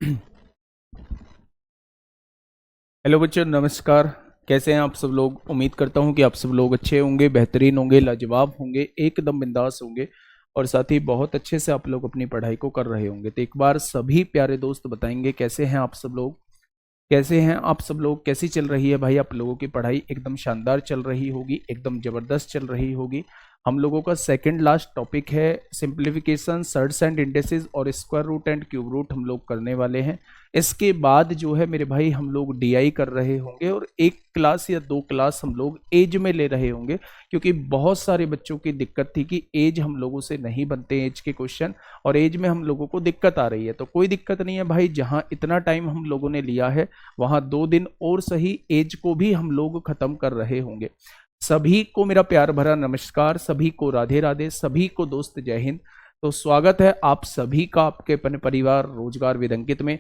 Hello बच्चों, नमस्कार। कैसे हैं आप सब लोग? उम्मीद करता हूं कि आप सब लोग अच्छे होंगे, बेहतरीन होंगे, लाजवाब होंगे, एकदम बिंदास होंगे और साथ ही बहुत अच्छे से आप लोग अपनी पढ़ाई को कर रहे होंगे। तो एक बार सभी प्यारे दोस्त बताएंगे कैसे हैं आप सब लोग, कैसे हैं आप सब लोग, कैसी चल रही है भाई आप लोगों की पढ़ाई? एकदम शानदार चल रही होगी, एकदम जबरदस्त चल रही होगी। हम लोगों का सेकंड लास्ट टॉपिक है सिंप्लीफिकेशन, सर्ड्स एंड इंडेसेस और square root and cube root हम लोग करने वाले हैं। इसके बाद जो है मेरे भाई हम लोग डीआई कर रहे होंगे और एक क्लास या दो क्लास हम लोग एज में ले रहे होंगे, क्योंकि बहुत सारे बच्चों की दिक्कत थी कि एज हम लोगों से नहीं बनते एज के क्वेश्चन, और एज में हम लोगों को दिक्कत आ रही है। तो कोई दिक्कत नहीं है भाई, जहां इतना टाइम हम लोगों ने लिया है वहां 2 दिन और सही एज को भी हम लोग खत्म कर रहे होंगे। सभी को मेरा प्यार भरा नमस्कार, सभी को राधे राधे, सभी को दोस्त जय हिंद। तो स्वागत है आप सभी का आपके अपने परिवार रोजगार विद अंकित में।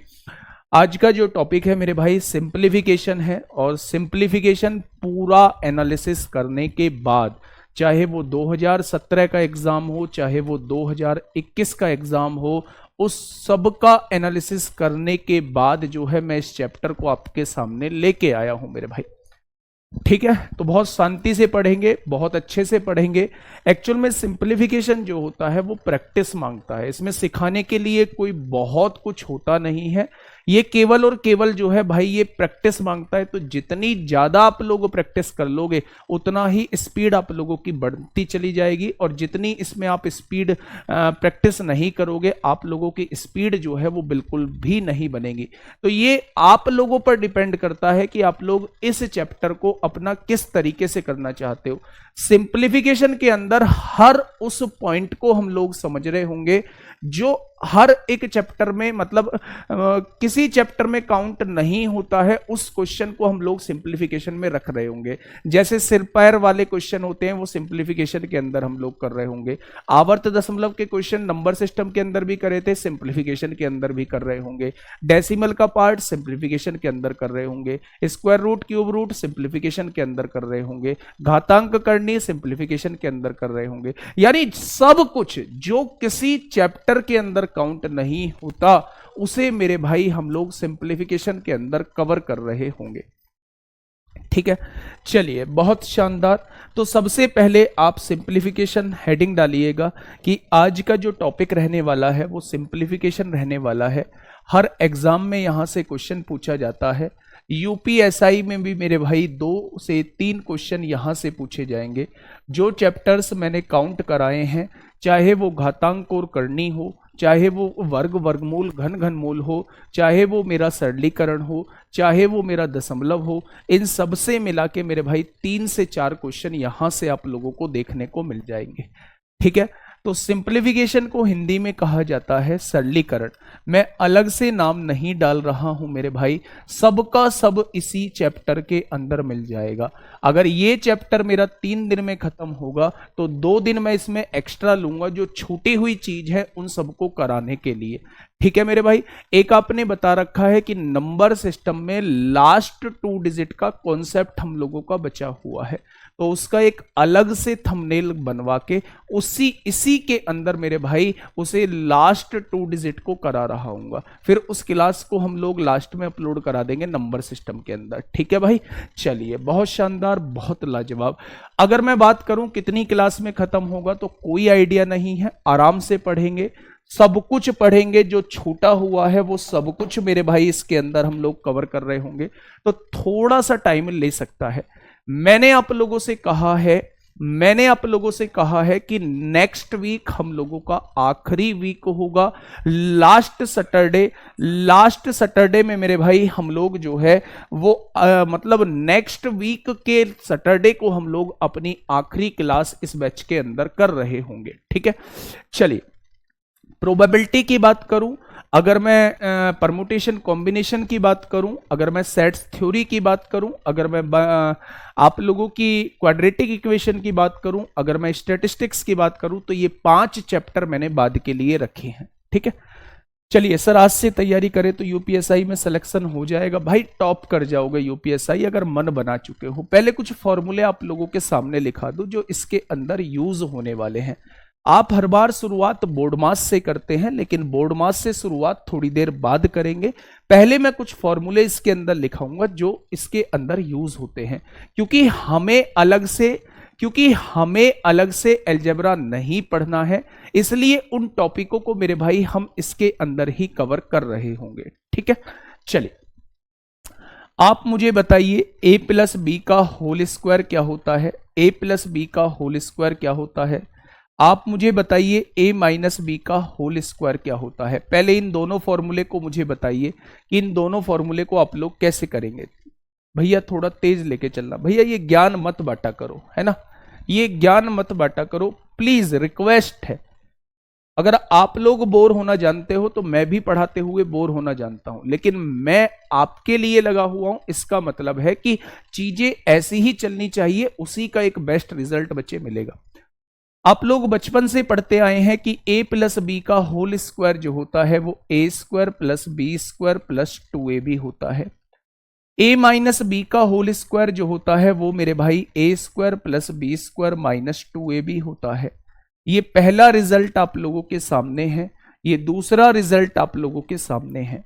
आज का जो टॉपिक है मेरे भाई सिंप्लीफिकेशन है, और सिंप्लीफिकेशन पूरा एनालिसिस करने के बाद, चाहे वो 2017 का एग्जाम हो, चाहे वो 2021 का एग्जाम हो, उस सब का एनालिसिस करने के बाद जो है मैं इस चैप्टर को आपके सामने लेके आया हूं मेरे भाई। ठीक है, तो बहुत शांति से पढ़ेंगे, बहुत अच्छे से पढ़ेंगे। एक्चुअल में सिंप्लीफिकेशन जो होता है वो प्रैक्टिस मांगता है, इसमें सिखाने के लिए कोई बहुत कुछ होता नहीं है। ये केवल और केवल जो है भाई ये प्रैक्टिस मांगता है। तो जितनी ज्यादा आप लोग प्रैक्टिस कर लोगे उतना ही स्पीड आप लोगों की बढ़ती चली जाएगी, और जितनी इसमें आप स्पीड प्रैक्टिस नहीं करोगे आप लोगों की स्पीड जो है वो बिल्कुल भी नहीं बनेगी। तो ये आप लोगों पर डिपेंड करता है कि आप लोग इस चैप्टर को अपना किस तरीके से करना चाहते हो। सिंप्लीफिकेशन के अंदर हर उस पॉइंट को हम लोग समझ रहे होंगे जो हर एक चैप्टर में, मतलब किसी चैप्टर में काउंट नहीं होता है, उस क्वेश्चन को हम लोग सिंप्लीफिकेशन में रख रहे होंगे। जैसे सिर पैर वाले क्वेश्चन होते हैं वो सिंप्लीफिकेशन के अंदर हम लोग कर रहे होंगे। आवर्त दशमलव के क्वेश्चन नंबर सिस्टम के अंदर भी करे थे, सिंप्लीफिकेशन के अंदर भी कर रहे होंगे। डेसिमल का पार्ट सिंप्लीफिकेशन के अंदर कर रहे होंगे। Square root cube root simplification के अंदर कर रहे होंगे। घातांक करनी सिंप्लीफिकेशन के अंदर कर रहे होंगे। यानी सब कुछ जो किसी चैप्टर के अंदर काउंट नहीं होता उसे मेरे भाई हम लोग सिंप्लीफिकेशन के अंदर कवर कर रहे होंगे। ठीक है, चलिए बहुत शानदार। तो सबसे पहले आप सिंप्लीफिकेशन हेडिंग डालिएगा कि आज का जो टॉपिक रहने वाला है वो सिंप्लीफिकेशन रहने वाला है। हर एग्जाम में यहां से क्वेश्चन पूछा जाता है। यूपीएसआई में भी मेरे भाई 2 से 3 क्वेश्चन यहां से पूछे जाएंगे। जो चैप्टर्स मैंने काउंट कराए हैं, चाहे वो घातांक और करनी हो, चाहे वो वर्ग वर्गमूल घन घनमूल हो, चाहे वो मेरा सरलीकरण हो, चाहे वो मेरा दशमलव हो, इन सब से मिला के मेरे भाई 3 से 4 क्वेश्चन यहां से आप लोगों को देखने को मिल जाएंगे। ठीक है, तो सिंप्लीफिकेशन को हिंदी में कहा जाता है सरलीकरण। मैं अलग से नाम नहीं डाल रहा हूं मेरे भाई, सबका सब इसी चैप्टर के अंदर मिल जाएगा। अगर ये चैप्टर मेरा 3 दिन में खत्म होगा तो 2 दिन मैं इसमें एक्स्ट्रा लूंगा, जो छूटी हुई चीज है उन सबको कराने के लिए। ठीक है मेरे भाई, एक आपने बता रखा है कि नंबर सिस्टम में लास्ट 2 डिजिट का कॉन्सेप्ट हम लोगों का बचा हुआ है, तो उसका एक अलग से थंबनेल बनवा के इसी के अंदर मेरे भाई उसे लास्ट 2 डिजिट को करा रहा हूंगा। फिर उस क्लास को हम लोग लास्ट में अपलोड करा देंगे नंबर सिस्टम के अंदर। ठीक है भाई, चलिए बहुत शानदार, बहुत लाजवाब। अगर मैं बात करूं कितनी क्लास में खत्म होगा तो कोई आइडिया नहीं है, आराम से पढ़ेंगे, सब कुछ पढ़ेंगे, जो छूटा हुआ है वो सब कुछ मेरे भाई इसके अंदर हम लोग कवर कर रहे होंगे। तो थोड़ा सा टाइम ले सकता है। मैंने आप लोगों से कहा है कि नेक्स्ट वीक हम लोगों का आखिरी वीक होगा, लास्ट सैटरडे में मेरे भाई हम लोग जो है वो मतलब नेक्स्ट वीक के सैटरडे को हम लोग अपनी आखिरी क्लास इस बैच के अंदर कर रहे होंगे। ठीक है, चलिए प्रोबेबिलिटी की बात करूं, अगर मैं परमुटेशन कॉम्बिनेशन की बात करूं, अगर मैं सेट्स थ्योरी की बात करूं, अगर मैं आप लोगों की क्वाड्रेटिक इक्वेशन की बात करूं, अगर मैं स्टैटिस्टिक्स की बात करूं, तो ये 5 चैप्टर मैंने बाद के लिए रखे हैं। ठीक है, चलिए सर आज से तैयारी करें तो यूपीएसआई में सिलेक्शन हो जाएगा। भाई टॉप कर जाओगे यूपीएसआई अगर मन बना चुके हो। पहले कुछ फॉर्मूले आप लोगों के सामने लिखा दूं जो इसके अंदर यूज होने वाले हैं। आप हर बार शुरुआत बोर्ड मास से करते हैं, लेकिन बोर्ड मास से शुरुआत थोड़ी देर बाद करेंगे। पहले मैं कुछ फॉर्मूले इसके अंदर लिखाऊंगा जो इसके अंदर यूज होते हैं, क्योंकि हमें अलग से अलजेब्रा नहीं पढ़ना है, इसलिए उन टॉपिकों को मेरे भाई हम इसके अंदर ही कवर कर रहे होंगे। ठीक है, चलिए आप मुझे बताइए a प्लस बी का होल स्क्वायर क्या होता है। a प्लस बी का होल स्क्वायर क्या होता है। आप मुझे बताइए a माइनस बी का होल स्क्वायर क्या होता है। पहले इन दोनों फॉर्मूले को मुझे बताइए कि इन दोनों फॉर्मूले को आप लोग कैसे करेंगे। भैया थोड़ा तेज लेके चलना, भैया ये ज्ञान मत बांटा करो, है ना, ये ज्ञान मत बांटा करो, प्लीज रिक्वेस्ट है। अगर आप लोग बोर होना जानते हो तो मैं भी पढ़ाते हुए बोर होना जानता हूं, लेकिन मैं आपके लिए लगा हुआ हूं, इसका मतलब है कि चीजें ऐसी ही चलनी चाहिए, उसी का एक बेस्ट रिजल्ट बच्चे मिलेगा। आप लोग बचपन से पढ़ते आए हैं कि a प्लस बी का होल स्क्वायर जो होता है वो a square plus B square plus 2ab होता है। a माइनस बी का होल स्क्वायर जो होता है वो मेरे भाई a square plus B square minus 2ab होता है। ये पहला रिजल्ट आप लोगों के सामने है, ये दूसरा रिजल्ट आप लोगों के सामने है।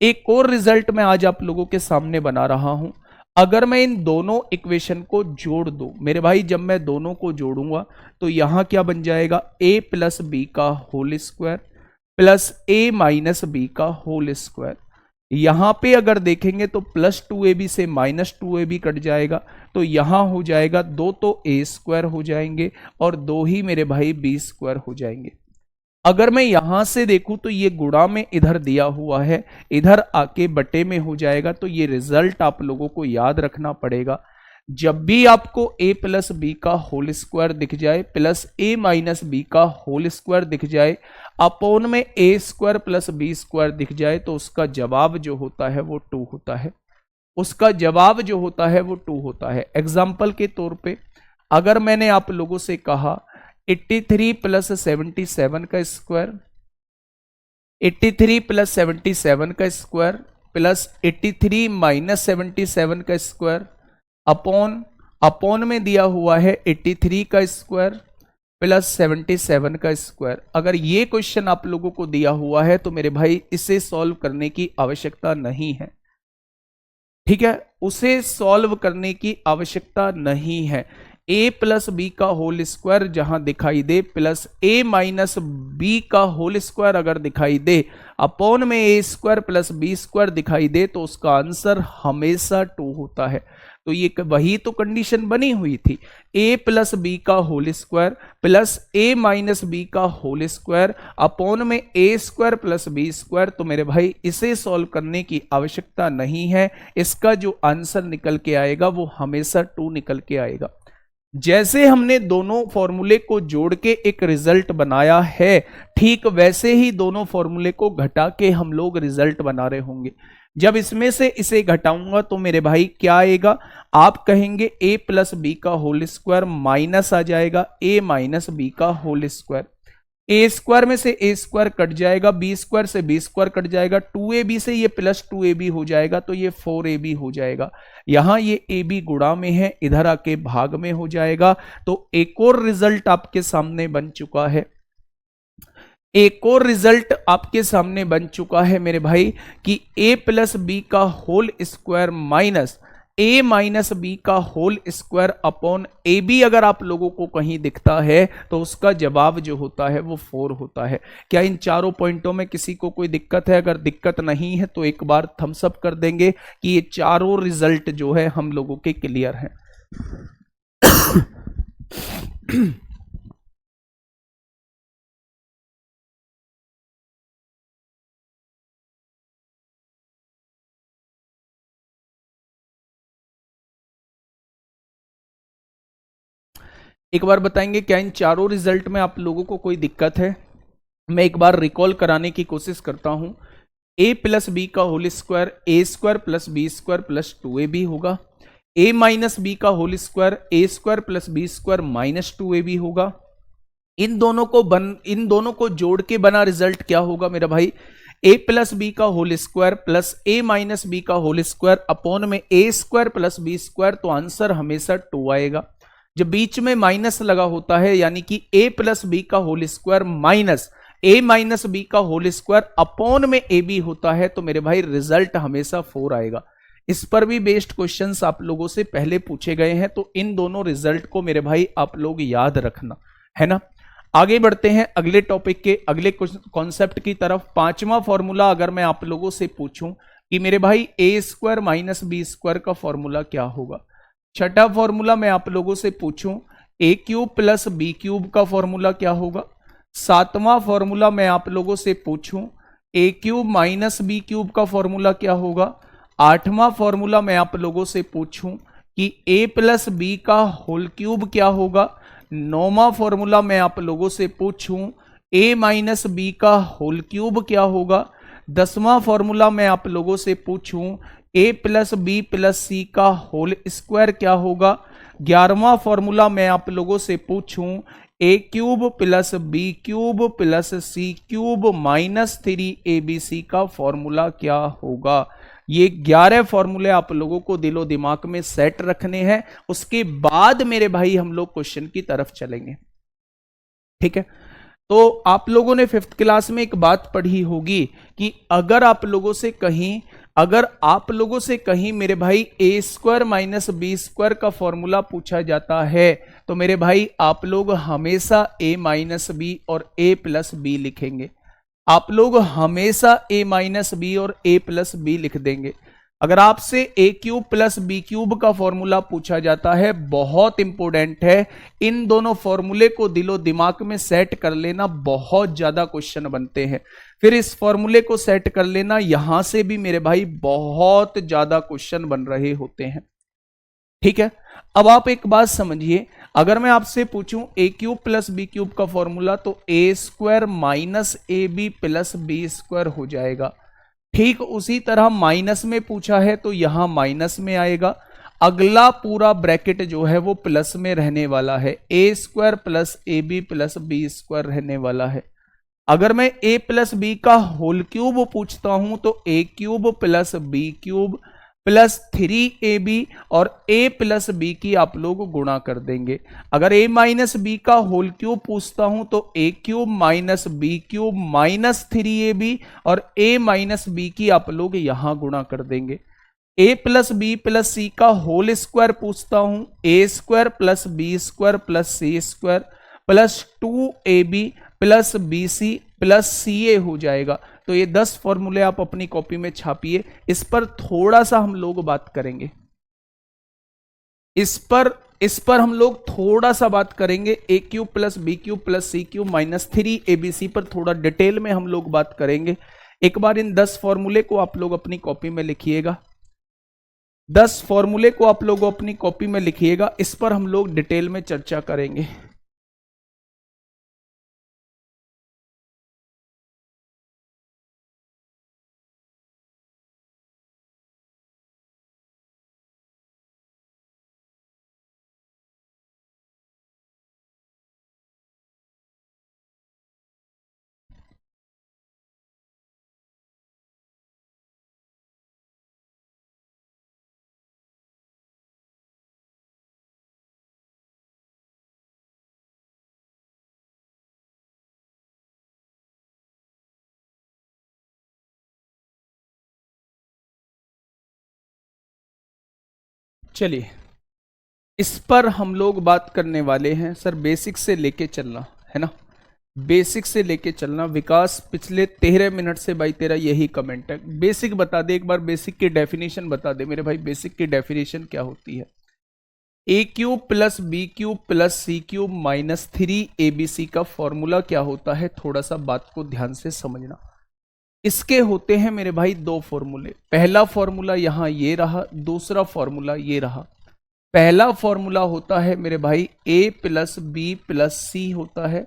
एक और रिजल्ट मैं आज आप लोगों के सामने बना रहा हूं। अगर मैं इन दोनों इक्वेशन को जोड़ दूं मेरे भाई, जब मैं दोनों को जोड़ूंगा तो यहां क्या बन जाएगा, a प्लस बी का whole square plus a minus B का होल स्क्वायर। यहां पे अगर देखेंगे तो प्लस 2ab से माइनस 2ab कट जाएगा, तो यहां हो जाएगा दो तो a स्क्वायर हो जाएंगे और दो ही मेरे भाई b स्क्वायर हो जाएंगे। अगर मैं यहां से देखूं तो ये गुणा में इधर दिया हुआ है, इधर आके बटे में हो जाएगा। तो ये रिजल्ट आप लोगों को याद रखना पड़ेगा। जब भी आपको a प्लस बी का होल स्क्वायर दिख जाए प्लस a माइनस बी का होल स्क्वायर दिख जाए अपॉन में a square plus B square दिख जाए, तो उसका जवाब जो होता है वो 2 होता है। उसका जवाब जो होता है वो 2 होता है। एग्जाम्पल के तौर पे अगर मैंने आप लोगों से कहा 83 प्लस 77 का स्क्वायर, 83 प्लस 77 का स्क्वायर प्लस 83 माइनस 77 का स्क्वायर अपॉन में दिया हुआ है 83 का स्क्वायर प्लस 77 का स्क्वायर। अगर ये क्वेश्चन आप लोगों को दिया हुआ है तो मेरे भाई इसे सॉल्व करने की आवश्यकता नहीं है। ठीक है, उसे सॉल्व करने की आवश्यकता नहीं है। a प्लस बी का होल स्क्वायर जहां दिखाई दे प्लस a माइनस बी का होल स्क्वायर अगर दिखाई दे अपॉन में a square plus B square दिखाई दे, तो उसका आंसर हमेशा 2 होता है। तो ये वही तो कंडीशन बनी हुई थी, a प्लस बी का whole square plus a minus B का होल स्क्वायर अपॉन में a square plus B square. तो मेरे भाई इसे सॉल्व करने की आवश्यकता नहीं है, इसका जो आंसर निकल के आएगा वो हमेशा 2 निकल के आएगा। जैसे हमने दोनों फॉर्मूले को जोड़ के एक रिजल्ट बनाया है, ठीक वैसे ही दोनों फॉर्मूले को घटा के हम लोग रिजल्ट बना रहे होंगे। जब इसमें से इसे घटाऊंगा तो मेरे भाई क्या आएगा, आप कहेंगे a प्लस बी का होल स्क्वायर माइनस आ जाएगा a माइनस बी का होल स्क्वायर। ए स्क्वायर में से ए स्क्वायर कट जाएगा, बी स्क्वायर से बी स्क्वायर कट जाएगा, 2ab से ये प्लस 2ab हो जाएगा, तो ये 4ab हो जाएगा। यहां ये ab गुणा में है, इधर आके भाग में हो जाएगा। तो एक और रिजल्ट आपके सामने बन चुका है, एक और रिजल्ट आपके सामने बन चुका है मेरे भाई कि a प्लस बी का whole square minus a minus B का whole square upon A B अगर आप लोगों को कहीं दिखता है तो उसका जवाब जो होता है वो 4 होता है। क्या इन चारों पॉइंटों में किसी को कोई दिक्कत है? अगर दिक्कत नहीं है तो एक बार थम्स अप कर देंगे कि ये चारों रिजल्ट जो है हम लोगों के क्लियर हैं। एक बार बताएंगे क्या इन चारों रिजल्ट में आप लोगों को कोई दिक्कत है? मैं एक बार रिकॉल कराने की कोशिश करता हूं। a प्लस बी का whole square A square plus B square plus 2ab होगा। a माइनस बी का whole square A square plus B square minus 2ab होगा। इन दोनों को जोड़ के बना रिजल्ट क्या होगा मेरा भाई? a प्लस बी का whole square plus a minus B का होल स्क्वायर अपॉन में a square plus B square. तो आंसर हमेशा 2 आएगा। जब बीच में माइनस लगा होता है यानी कि a प्लस बी का whole square minus a minus B का होल स्क्वायर अपॉन में ए बी होता है तो मेरे भाई रिजल्ट हमेशा 4 आएगा। इस पर भी बेस्ड क्वेश्चंस आप लोगों से पहले पूछे गए हैं, तो इन दोनों रिजल्ट को मेरे भाई आप लोग याद रखना है ना। आगे बढ़ते हैं अगले टॉपिक के अगले कॉन्सेप्ट की तरफ। पांचवा फॉर्मूला अगर मैं आप लोगों से पूछूं कि मेरे भाई ए स्क्वायर माइनस बी स्क्वायर का फॉर्मूला क्या होगा। छठा फॉर्मूला मैं आप लोगों से पूछूं A cube plus B cube का फॉर्मूला क्या होगा। सातवां फॉर्मूला मैं आप लोगों से पूछूं A cube minus B cube का फॉर्मूला क्या होगा। आठवां फॉर्मूला मैं आप लोगों से पूछूं कि ए प्लस बी का होल क्यूब क्या होगा। नौवां फॉर्मूला मैं आप लोगों से पूछूं ए माइनस बी का होल क्यूब क्या होगा। 10वां फॉर्मूला मैं आप लोगों से पूछूं ए प्लस बी प्लस सी का होल स्क्वायर क्या होगा। 11वां फॉर्मूला मैं आप लोगों से पूछूं A cube plus B cube plus C cube minus 3abc का फॉर्मूला क्या होगा। ये 11 फॉर्मूले आप लोगों को दिलो दिमाग में सेट रखने हैं, उसके बाद मेरे भाई हम लोग क्वेश्चन की तरफ चलेंगे। ठीक है, तो आप लोगों ने 5th क्लास में एक बात पढ़ी होगी कि अगर आप लोगों से कहीं मेरे भाई ए स्क्वायर माइनस बी स्क्वायर का फॉर्मूला पूछा जाता है तो मेरे भाई आप लोग हमेशा ए माइनस बी और ए प्लस बी लिखेंगे। आप लोग हमेशा a माइनस बी और a प्लस बी लिख देंगे। अगर आपसे a cube plus B cube का फॉर्मूला पूछा जाता है, बहुत इंपॉर्टेंट है, इन दोनों फॉर्मूले को दिलो दिमाग में सेट कर लेना, बहुत ज्यादा क्वेश्चन बनते हैं। फिर इस फॉर्मूले को सेट कर लेना, यहां से भी मेरे भाई बहुत ज्यादा क्वेश्चन बन रहे होते हैं। ठीक है, अब आप एक बात समझिए, अगर मैं आपसे पूछूं A cube plus B cube का फॉर्मूला तो A square minus A B plus B square हो जाएगा। ठीक उसी तरह माइनस में पूछा है तो यहां माइनस में आएगा। अगला पूरा ब्रैकेट जो है वो प्लस में रहने वाला है, A square plus A B plus B square रहने वाला है। अगर मैं a प्लस बी का होल क्यूब पूछता हूं तो a cube plus B cube plus 3ab और a प्लस बी की आप लोग गुणा कर देंगे। अगर a माइनस बी का होल क्यूब पूछता हूं तो a cube minus B cube minus 3ab और a माइनस बी की आप लोग यहां गुणा कर देंगे। a plus B plus C का होल स्क्वायर पूछता हूं, a square plus B square plus C square plus 2ab plus B C plus C A हो जाएगा। तो ये 10 फॉर्मूले आप अपनी कॉपी में छापिए। इस पर थोड़ा सा हम लोग बात करेंगे, इस पर हम लोग थोड़ा सा बात करेंगे। A cube plus B cube plus C cube minus 3abc पर थोड़ा डिटेल में हम लोग बात करेंगे। एक बार इन 10 फॉर्मूले को आप लोग अपनी कॉपी में लिखिएगा, 10 फॉर्मूले को आप लोग अपनी कॉपी में लिखिएगा, इस पर हम लोग डिटेल में चर्चा करेंगे। चलिए, इस पर हम लोग बात करने वाले हैं सर बेसिक से लेके चलना है ना, बेसिक से लेके चलना। विकास पिछले 13 मिनट से भाई तेरा यही कमेंट है, बेसिक बता दे एक बार, बेसिक की डेफिनेशन बता दे मेरे भाई, बेसिक की डेफिनेशन क्या होती है। A cube plus B cube plus C cube minus 3abc का फॉर्मूला क्या होता है, थोड़ा सा बात को ध्यान से समझना। इसके होते हैं मेरे भाई 2 फॉर्मूले, पहला फॉर्मूला यहां ये रहा, दूसरा फॉर्मूला ये रहा। पहला फॉर्मूला होता है मेरे भाई a प्लस बी प्लस सी होता है,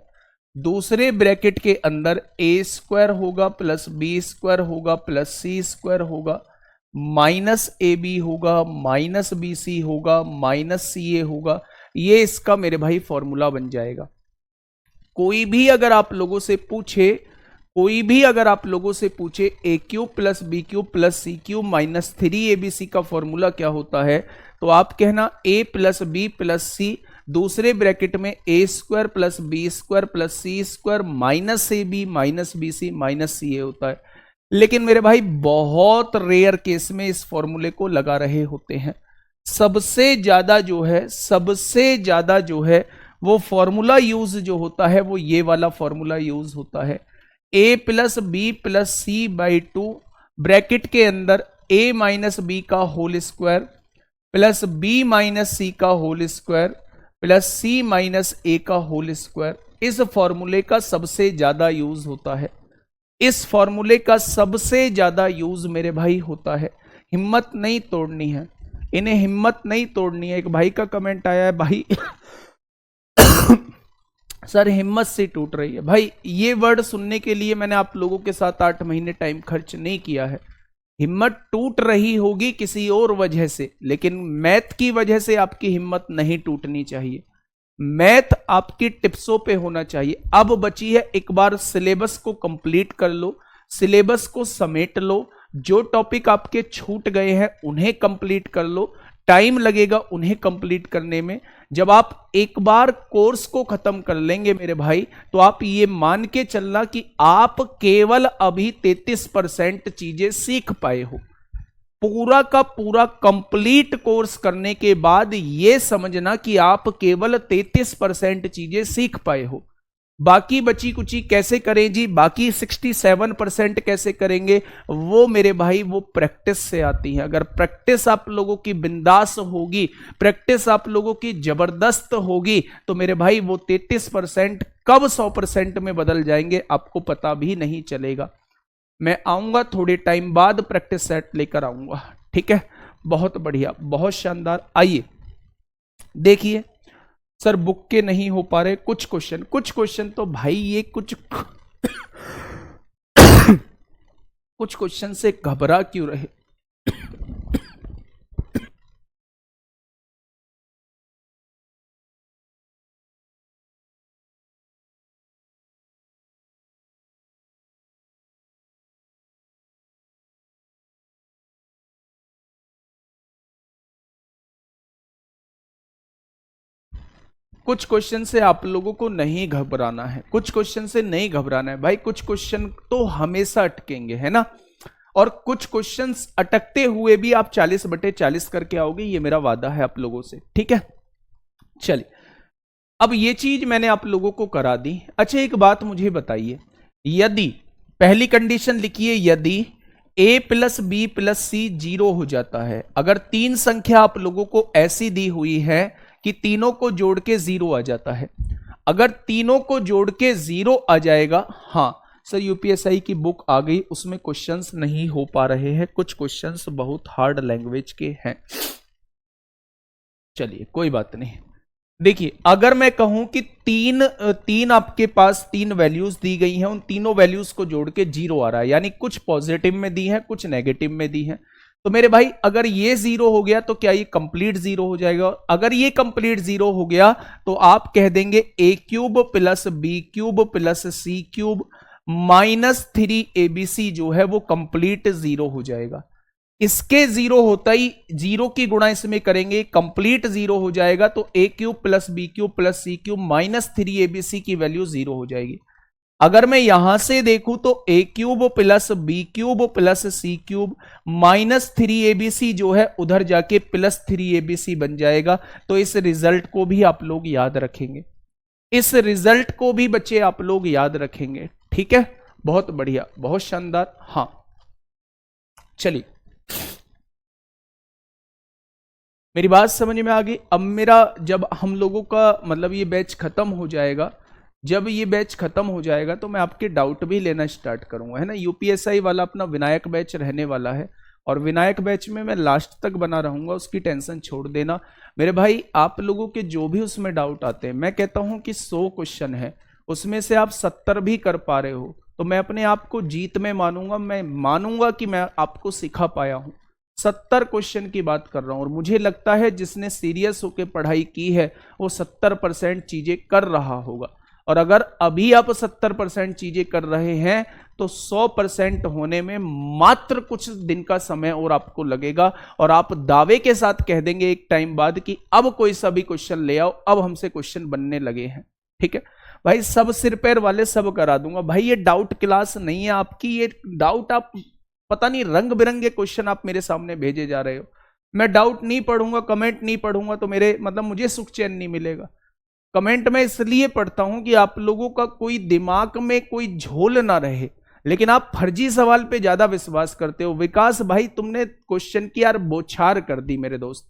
दूसरे ब्रैकेट के अंदर a स्क्वायर होगा प्लस बी स्क्वायर होगा प्लस सी स्क्वायर होगा, माइनस ए बी होगा माइनस बी सी होगा माइनस सी ए होगा। ये इसका मेरे भाई फॉर्मूला बन जाएगा। कोई भी अगर आप लोगों से पूछे A cube plus B cube plus C cube minus 3abc का फॉर्मूला क्या होता है, तो आप कहना a plus B plus C, दूसरे ब्रैकेट में a square plus B square plus C square minus A B minus B C minus C A होता है। लेकिन मेरे भाई बहुत रेयर केस में इस फॉर्मूले को लगा रहे होते हैं। सबसे ज्यादा जो है वो फॉर्मूला यूज जो होता है वो ये वाला फॉर्मूला यूज होता है, a plus B plus C by 2 bracket के अंदर a माइनस बी का whole square plus b minus C का whole square plus c minus a का होल स्क्वायर। इस फॉर्मूले का सबसे ज्यादा यूज होता है, इस फॉर्मूले का सबसे ज्यादा यूज मेरे भाई होता है। हिम्मत नहीं तोड़नी है, इन्हें हिम्मत नहीं तोड़नी है। एक भाई का कमेंट आया है, भाई सर हिम्मत से टूट रही है। भाई ये वर्ड सुनने के लिए मैंने आप लोगों के साथ 8 महीने टाइम खर्च नहीं किया है। हिम्मत टूट रही होगी किसी और वजह से, लेकिन मैथ की वजह से आपकी हिम्मत नहीं टूटनी चाहिए। मैथ आपकी टिप्सों पे होना चाहिए। अब बची है, एक बार सिलेबस को कंप्लीट कर लो, सिलेबस को समेट लो, जो टॉपिक आपके छूट गए हैं उन्हें कंप्लीट कर लो। टाइम लगेगा उन्हें कंप्लीट करने में। जब आप एक बार कोर्स को खत्म कर लेंगे मेरे भाई, तो आप ये मान के चलना कि आप केवल अभी 33% चीजें सीख पाए हो। पूरा का पूरा कंप्लीट कोर्स करने के बाद यह समझना कि आप केवल 33% चीजें सीख पाए हो। बाकी बची कुची कैसे करें जी, बाकी 67% कैसे करेंगे, वो मेरे भाई वो प्रैक्टिस से आती है। अगर प्रैक्टिस आप लोगों की बिंदास होगी, प्रैक्टिस आप लोगों की जबरदस्त होगी, तो मेरे भाई वो 33% कब 100% में बदल जाएंगे आपको पता भी नहीं चलेगा। मैं आऊंगा थोड़े टाइम बाद, प्रैक्टिस सेट लेकर आऊंगा, ठीक है। बहुत बढ़िया, बहुत शानदार। आइए देखिए, सर बुक के नहीं हो पा रहे कुछ क्वेश्चन तो भाई ये कुछ कुछ क्वेश्चन से घबरा क्यों रहे। कुछ क्वेश्चन से आप लोगों को नहीं घबराना है, कुछ क्वेश्चन से नहीं घबराना है भाई। कुछ क्वेश्चन तो हमेशा अटकेंगे, है ना, और कुछ क्वेश्चंस अटकते हुए भी आप 40/40 करके आओगे, ये मेरा वादा है आप लोगों से, ठीक है। चलिए, अब ये चीज मैंने आप लोगों को करा दी। अच्छा एक बात मुझे बताइए, यदि पहली कंडीशन लिखिए, यदि a प्लस बी प्लस सी 0 हो जाता है, अगर तीन संख्या आप लोगों को ऐसी दी हुई है कि तीनों को जोड़ के 0 आ जाता है, अगर तीनों को जोड़ के 0 आ जाएगा, हाँ सर यूपीएसआई की बुक आ गई, उसमें क्वेश्चंस नहीं हो पा रहे हैं, कुछ क्वेश्चंस बहुत हार्ड लैंग्वेज के हैं। चलिए कोई बात नहीं। देखिए, अगर मैं कहूं कि तीन आपके पास तीन वैल्यूज दी गई हैं, उन तीनों वैल्यूज को जोड़ के 0 आ रहा है, यानी कुछ पॉजिटिव में दी है, कुछ नेगेटिव में दी है, तो मेरे भाई अगर ये 0 हो गया तो क्या ये कंप्लीट 0 हो जाएगा? अगर ये कंप्लीट 0 हो गया तो आप कह देंगे a cube plus B cube plus C cube minus 3abc जो है वो कंप्लीट 0 हो जाएगा। इसके 0 होता ही 0 की गुणा इसमें करेंगे, कंप्लीट 0 हो जाएगा, तो a cube plus B cube plus C cube minus 3abc की वैल्यू 0 हो जाएगी। अगर मैं यहां से देखूं तो a cube plus B cube plus C cube minus 3abc जो है उधर जाके प्लस 3abc बन जाएगा। तो इस रिजल्ट को भी आप लोग याद रखेंगे, इस रिजल्ट को भी बच्चे आप लोग याद रखेंगे, ठीक है। बहुत बढ़िया, बहुत शानदार। हाँ चलिए, मेरी बात समझ में आ गई। अब मेरा जब हम लोगों का मतलब ये बैच खत्म हो जाएगा, जब ये बैच खत्म हो जाएगा तो मैं आपके डाउट भी लेना स्टार्ट करूंगा, है ना। यूपीएसआई वाला अपना विनायक बैच रहने वाला है, और विनायक बैच में मैं लास्ट तक बना रहूंगा, उसकी टेंशन छोड़ देना मेरे भाई। आप लोगों के जो भी उसमें डाउट आते हैं, मैं कहता हूं कि 100 क्वेश्चन है, उसमें से आप 70 भी कर पा रहे हो तो मैं अपने आप को जीत में मानूंगा, मैं मानूंगा कि मैं आपको सिखा पाया हूं। 70 क्वेश्चन की बात कर रहा हूं, और मुझे लगता है जिसने सीरियस होकर पढ़ाई की है वो 70% चीजें कर रहा होगा। और अगर अभी आप 70% चीजें कर रहे हैं तो 100% होने में मात्र कुछ दिन का समय और आपको लगेगा, और आप दावे के साथ कह देंगे एक टाइम बाद कि अब कोई सा भी क्वेश्चन ले आओ, अब हमसे क्वेश्चन बनने लगे हैं। ठीक है भाई, सब सिर पैर वाले सब करा दूंगा भाई। ये डाउट क्लास नहीं है आपकी, ये डाउट आप पता नहीं रंग बिरंगे क्वेश्चन आप मेरे सामने भेजे जा रहे हो। मैं डाउट नहीं पढ़ूंगा, कमेंट नहीं पढ़ूंगा तो मेरे मतलब मुझे सुख चैन नहीं मिलेगा। कमेंट में इसलिए पढ़ता हूं कि आप लोगों का कोई दिमाग में कोई झोल ना रहे, लेकिन आप फर्जी सवाल पे ज्यादा विश्वास करते हो। विकास भाई तुमने क्वेश्चन की यार बौछार कर दी मेरे दोस्त।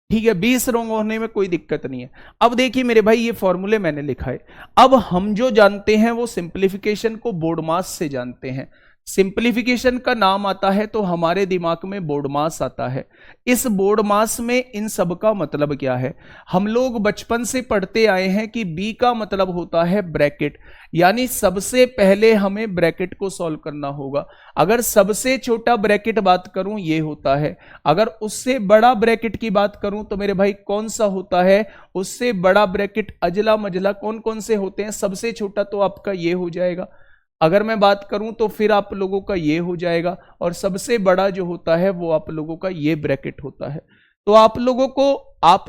ठीक है, 20 रॉन्ग होने में कोई दिक्कत नहीं है। अब देखिए मेरे भाई, ये फॉर्मूले मैंने लिखा है। अब हम जो जानते हैं वो सिंप्लीफिकेशन को बोर्ड मास से जानते हैं। सिंप्लीफिकेशन का नाम आता है तो हमारे दिमाग में बोर्ड मास आता है। इस बोर्ड मास में इन सब का मतलब क्या है? हम लोग बचपन से पढ़ते आए हैं कि बी का मतलब होता है ब्रैकेट, यानी सबसे पहले हमें ब्रैकेट को सॉल्व करना होगा। अगर सबसे छोटा ब्रैकेट बात करूं ये होता है, अगर उससे बड़ा ब्रैकेट की बात करूं तो मेरे भाई कौन सा होता है? उससे बड़ा ब्रैकेट अजला मजला कौन कौन से होते हैं? सबसे छोटा तो आपका ये हो जाएगा, अगर मैं बात करूं तो फिर आप लोगों का ये हो जाएगा, और सबसे बड़ा जो होता है वो आप लोगों का ये ब्रैकेट होता है। तो आप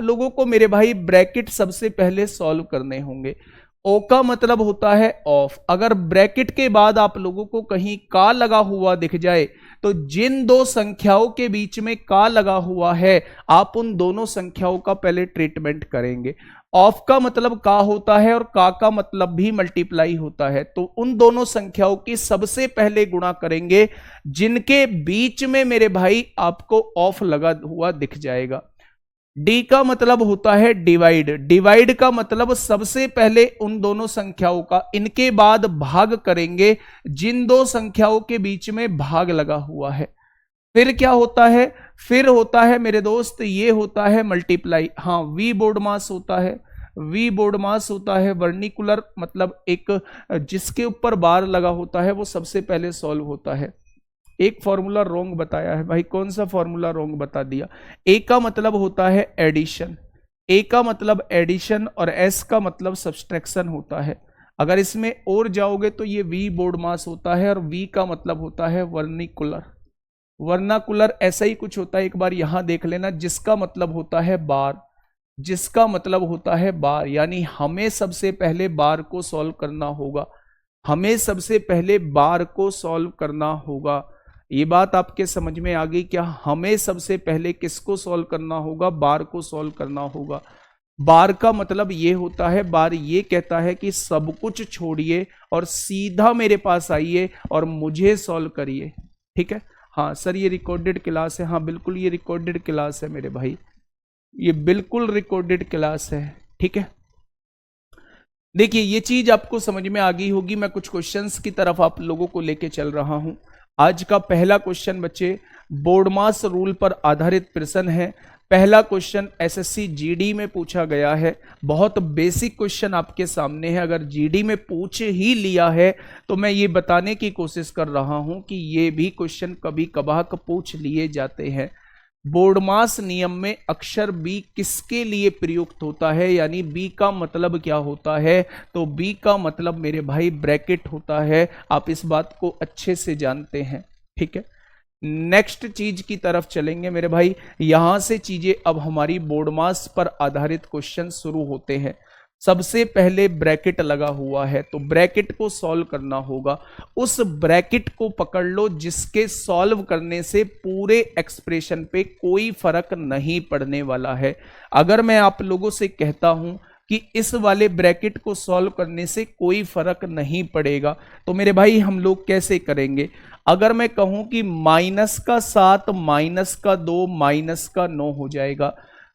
लोगों को मेरे भाई ब्रैकेट सबसे पहले सॉल्व करने होंगे। ओ का मतलब होता है ऑफ। अगर ब्रैकेट के बाद आप लोगों को कहीं का लगा हुआ दिख जाए तो जिन दो संख्याओं के बीच में का लगा हुआ है आप उन दोनों संख्याओं का पहले ट्रीटमेंट करेंगे। ऑफ का मतलब का होता है और का मतलब भी मल्टीप्लाई होता है, तो उन दोनों संख्याओं की सबसे पहले गुणा करेंगे जिनके बीच में मेरे भाई आपको ऑफ लगा हुआ दिख जाएगा। डी का मतलब होता है डिवाइड। डिवाइड का मतलब सबसे पहले उन दोनों संख्याओं का इनके बाद भाग करेंगे जिन दो संख्याओं के बीच में भाग लगा हुआ है। फिर क्या होता है? फिर होता है मेरे दोस्त ये होता है मल्टीप्लाई। हाँ, वी बोर्ड मास होता है। वी बोर्ड मास होता है वर्निकुलर, मतलब एक जिसके ऊपर बार लगा होता है वो सबसे पहले सॉल्व होता है। एक फॉर्मूला रॉन्ग बताया है भाई, कौन सा फॉर्मूला रॉन्ग बता दिया? ए का मतलब होता है एडिशन, ए का मतलब एडिशन और एस का मतलब सब्सट्रैक्शन होता है। अगर इसमें और जाओगे तो ये वी बोर्ड मास होता है, और वी का मतलब होता है वर्निकुलर। वर्नाकुलर ऐसा ही कुछ होता है, एक बार यहां देख लेना, जिसका मतलब होता है बार, जिसका मतलब होता है बार। यानी हमें सबसे पहले बार को सॉल्व करना होगा, हमें सबसे पहले बार को सॉल्व करना होगा। ये बात आपके समझ में आ गई क्या? हमें सबसे पहले किसको सॉल्व करना होगा? बार को सॉल्व करना होगा। बार का मतलब ये होता है, बार ये कहता है कि सब कुछ छोड़िए और सीधा मेरे पास आइए और मुझे सॉल्व करिए। ठीक है, हाँ सर ये रिकॉर्डेड क्लास है। हाँ बिल्कुल ये रिकॉर्डेड क्लास है मेरे भाई, ये बिल्कुल रिकॉर्डेड क्लास है। ठीक है, देखिए ये चीज आपको समझ में आ गई होगी। मैं कुछ क्वेश्चंस की तरफ आप लोगों को लेके चल रहा हूं। आज का पहला क्वेश्चन बच्चे बोर्ड मास रूल पर आधारित प्रश्न है। पहला क्वेश्चन एसएससी जीडी में पूछा गया है। बहुत बेसिक क्वेश्चन आपके सामने है। अगर जीडी में पूछ ही लिया है तो मैं ये बताने की कोशिश कर रहा हूं कि ये भी क्वेश्चन कभी कभार पूछ लिए जाते हैं। बोर्ड मास नियम में अक्षर बी किसके लिए प्रयुक्त होता है, यानी बी का मतलब क्या होता है? तो बी का मतलब मेरे भाई ब्रैकेट होता है। आप इस बात को अच्छे से जानते हैं। ठीक है, नेक्स्ट चीज की तरफ चलेंगे मेरे भाई। यहां से चीजें अब हमारी बोर्ड मास पर आधारित क्वेश्चन शुरू होते हैं। सबसे पहले ब्रैकेट लगा हुआ है तो ब्रैकेट को सॉल्व करना होगा। उस ब्रैकेट को पकड़ लो जिसके सॉल्व करने से पूरे एक्सप्रेशन पे कोई फर्क नहीं पड़ने वाला है। अगर मैं आप लोगों से कहता हूं कि इस वाले ब्रैकेट को सॉल्व करने से कोई फर्क नहीं पड़ेगा तो मेरे भाई हम लोग कैसे करेंगे? अगर मैं कहूं कि -7 -2 -9 हो जाएगा,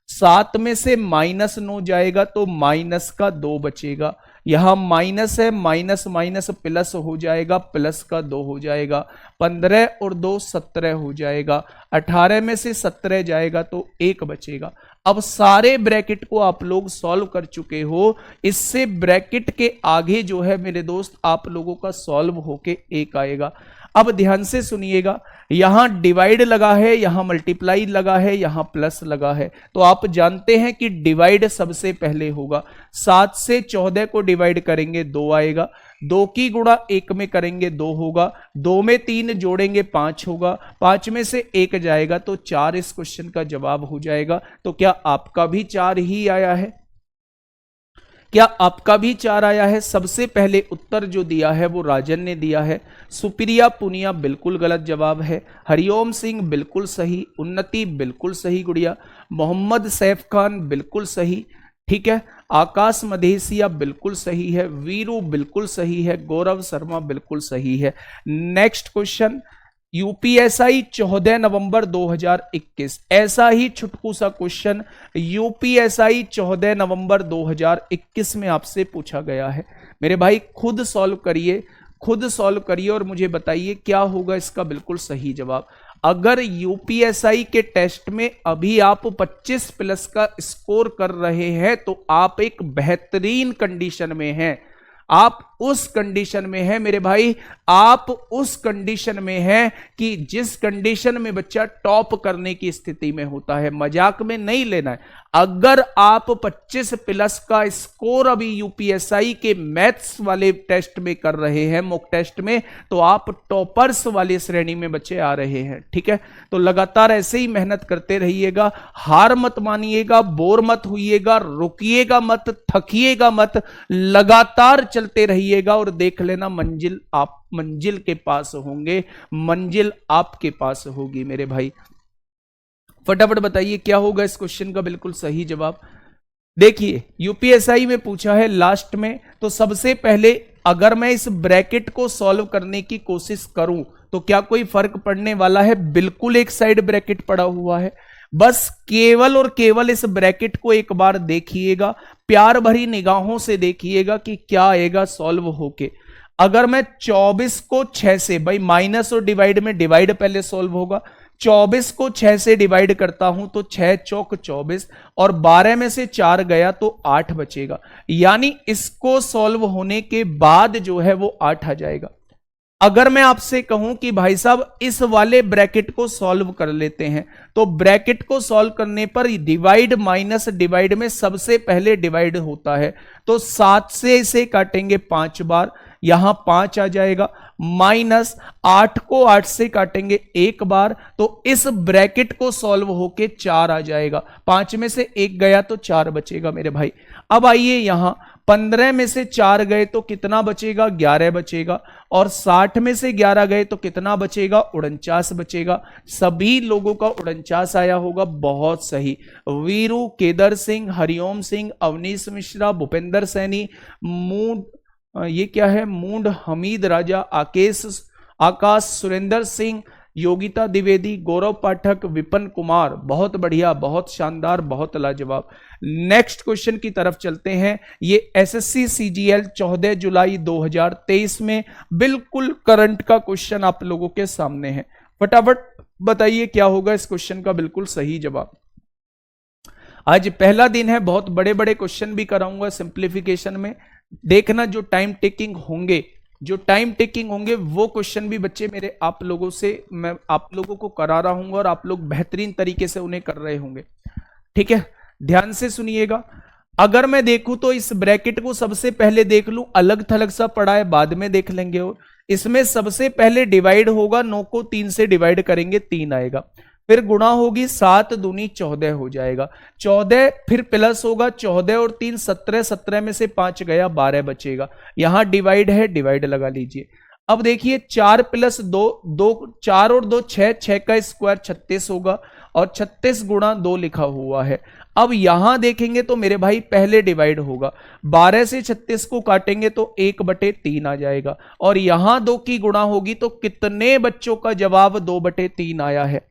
7 में से -9 जाएगा तो -2 बचेगा। यहां माइनस है, माइनस माइनस प्लस हो जाएगा, +2 हो जाएगा। 15 और 2 17 हो जाएगा। 18 में से 17 जाएगा तो 1 बचेगा। अब सारे ब्रैकेट को आप लोग सॉल्व कर चुके हो। इससे ब्रैकेट के आगे जो है मेरे दोस्त आप लोगों का सॉल्व होके 1 आएगा। अब ध्यान से सुनिएगा, यहां डिवाइड लगा है, यहां मल्टीप्लाई लगा है, यहां प्लस लगा है, तो आप जानते हैं कि डिवाइड सबसे पहले होगा। 7 से 14 को डिवाइड करेंगे 2 आएगा, 2 की गुणा 1 में करेंगे 2 होगा, 2 में 3 जोड़ेंगे 5 होगा, 5 में से 1 जाएगा तो 4 इस क्वेश्चन का जवाब हो जाएगा। तो क्या आपका भी 4 ही आया है? क्या आपका भी 4 आया है? सबसे पहले उत्तर जो दिया है वो राजन ने दिया है। सुप्रिया पुनिया बिल्कुल गलत जवाब है। हरिओम सिंह बिल्कुल सही, उन्नति बिल्कुल सही गुड़िया, मोहम्मद सैफ खान बिल्कुल सही, ठीक है, आकाश मधेसिया बिल्कुल सही है, वीरू बिल्कुल सही है, गौरव शर्मा बिल्कुल सही है। नेक्स्ट क्वेश्चन, यूपीएसआई 14 नवंबर 2021, ऐसा ही छुटकू सा क्वेश्चन यूपीएसआई 14 नवंबर 2021 में आपसे पूछा गया है। मेरे भाई खुद सॉल्व करिए, खुद सॉल्व करिए और मुझे बताइए क्या होगा इसका बिल्कुल सही जवाब। अगर यूपीएसआई के टेस्ट में अभी आप 25 प्लस का स्कोर कर रहे हैं तो आप एक बेहतरीन कंडीशन में हैं। आप उस कंडीशन में है मेरे भाई, आप उस कंडीशन में है कि जिस कंडीशन में बच्चा टॉप करने की स्थिति में होता है। मजाक में नहीं लेना है। अगर आप 25 प्लस का स्कोर अभी यूपीएसआई के मैथ्स वाले टेस्ट में कर रहे हैं, मॉक टेस्ट में, तो आप टॉपर्स वाली श्रेणी में बच्चे आ रहे हैं। ठीक है, तो लगातार ऐसे ही मेहनत करते रहिएगा, हार मत मानिएगा, बोर मत होइएगा, रुकिएगा मत, थकिएगा मत, लगातार चलते रहिएगा और देख लेना मंजिल आप मंजिल के पास होंगे, मंजिल आपके पास होगी मेरे भाई। फटाफट बताइए क्या होगा इस क्वेश्चन का बिल्कुल सही जवाब। देखिए यूपीएसआई में पूछा है लास्ट में, तो सबसे पहले अगर मैं इस ब्रैकेट को सॉल्व करने की कोशिश करूं तो क्या कोई फर्क पड़ने वाला है? बिल्कुल एक साइड ब्रैकेट पड़ा हुआ है। बस केवल और केवल इस ब्रैकेट को एक बार देखिएगा, प्यार भरी निगाहों से देखिएगा कि क्या आएगा सॉल्व होके। अगर मैं 24 को 6 से, भाई माइनस और डिवाइड में डिवाइड पहले सॉल्व होगा, 24 को 6 से डिवाइड करता हूं तो 6 चौक 24 और 12 में से 4 गया तो 8 बचेगा, यानी इसको सॉल्व होने के बाद जो है वो 8 आ जाएगा। अगर मैं आपसे कहूं कि भाई साहब इस वाले ब्रैकेट को सॉल्व कर लेते हैं, तो ब्रैकेट को सॉल्व करने पर डिवाइड माइनस डिवाइड में सबसे पहले डिवाइड होता है, तो 7 से इसे काटेंगे 5 बार, यहां 5 आ जाएगा, माइनस 8 को 8 से काटेंगे 1 बार, तो इस ब्रैकेट को सॉल्व होके 4 आ जाएगा। 5 में से 1 गया तो 4 बचेगा मेरे भाई। अब आइए यहां 15 में से 4 गए तो कितना बचेगा? 11 बचेगा, और 60 में से 11 गए तो कितना बचेगा? 49 बचेगा। सभी लोगों का 49 आया होगा, बहुत सही। वीरू, केदार सिंह, हरिओम सिंह, अवनीश मिश्रा, भूपेंद्र सैनी, मूड ये क्या है, मूड हमीद राजा, आकाश, सुरेंद्र सिंह, योगिता द्विवेदी, गौरव पाठक, विपिन कुमार, बहुत बढ़िया, बहुत शानदार, बहुत लाजवाब। नेक्स्ट क्वेश्चन की तरफ चलते हैं। ये एसएससी सीजीएल 14 जुलाई 2023 में बिल्कुल करंट का क्वेश्चन आप लोगों के सामने है। फटाफट बताइए क्या होगा इस क्वेश्चन का बिल्कुल सही जवाब। आज पहला दिन है, बहुत बड़े बड़े क्वेश्चन भी कराऊंगा सिंप्लीफिकेशन में। देखना जो टाइम टेकिंग होंगे, जो टाइम टेकिंग होंगे वो क्वेश्चन भी बच्चे मेरे आप लोगों से मैं आप लोगों को करा रहा हूं और आप लोग बेहतरीन तरीके से उन्हें कर रहे होंगे। ठीक है, ध्यान से सुनिएगा। अगर मैं देखूं तो इस ब्रैकेट को सबसे पहले देख लूं, अलग थलग सा पड़ा है, बाद में देख लेंगे। और इसमें सबसे पहले डिवाइड होगा, 9 को 3 से डिवाइड करेंगे 3 आएगा, फिर गुणा होगी 7 दूनी 14 हो जाएगा, 14 फिर प्लस होगा 14 और 3 17, 17 में से 5 गया 12 बचेगा। यहां डिवाइड है, डिवाइड लगा लीजिए। अब देखिए 4 प्लस 2 2, 4 और 2 6, 6 का स्क्वायर 36 होगा और 36 गुणा 2 लिखा हुआ है। अब यहां देखेंगे तो मेरे भाई पहले डिवाइड होगा, 12 से 36 को काटेंगे तो 1/3 आ जाएगा, और यहां 2 की गुणा होगी तो कितने बच्चों का जवाब 2/3 आया है?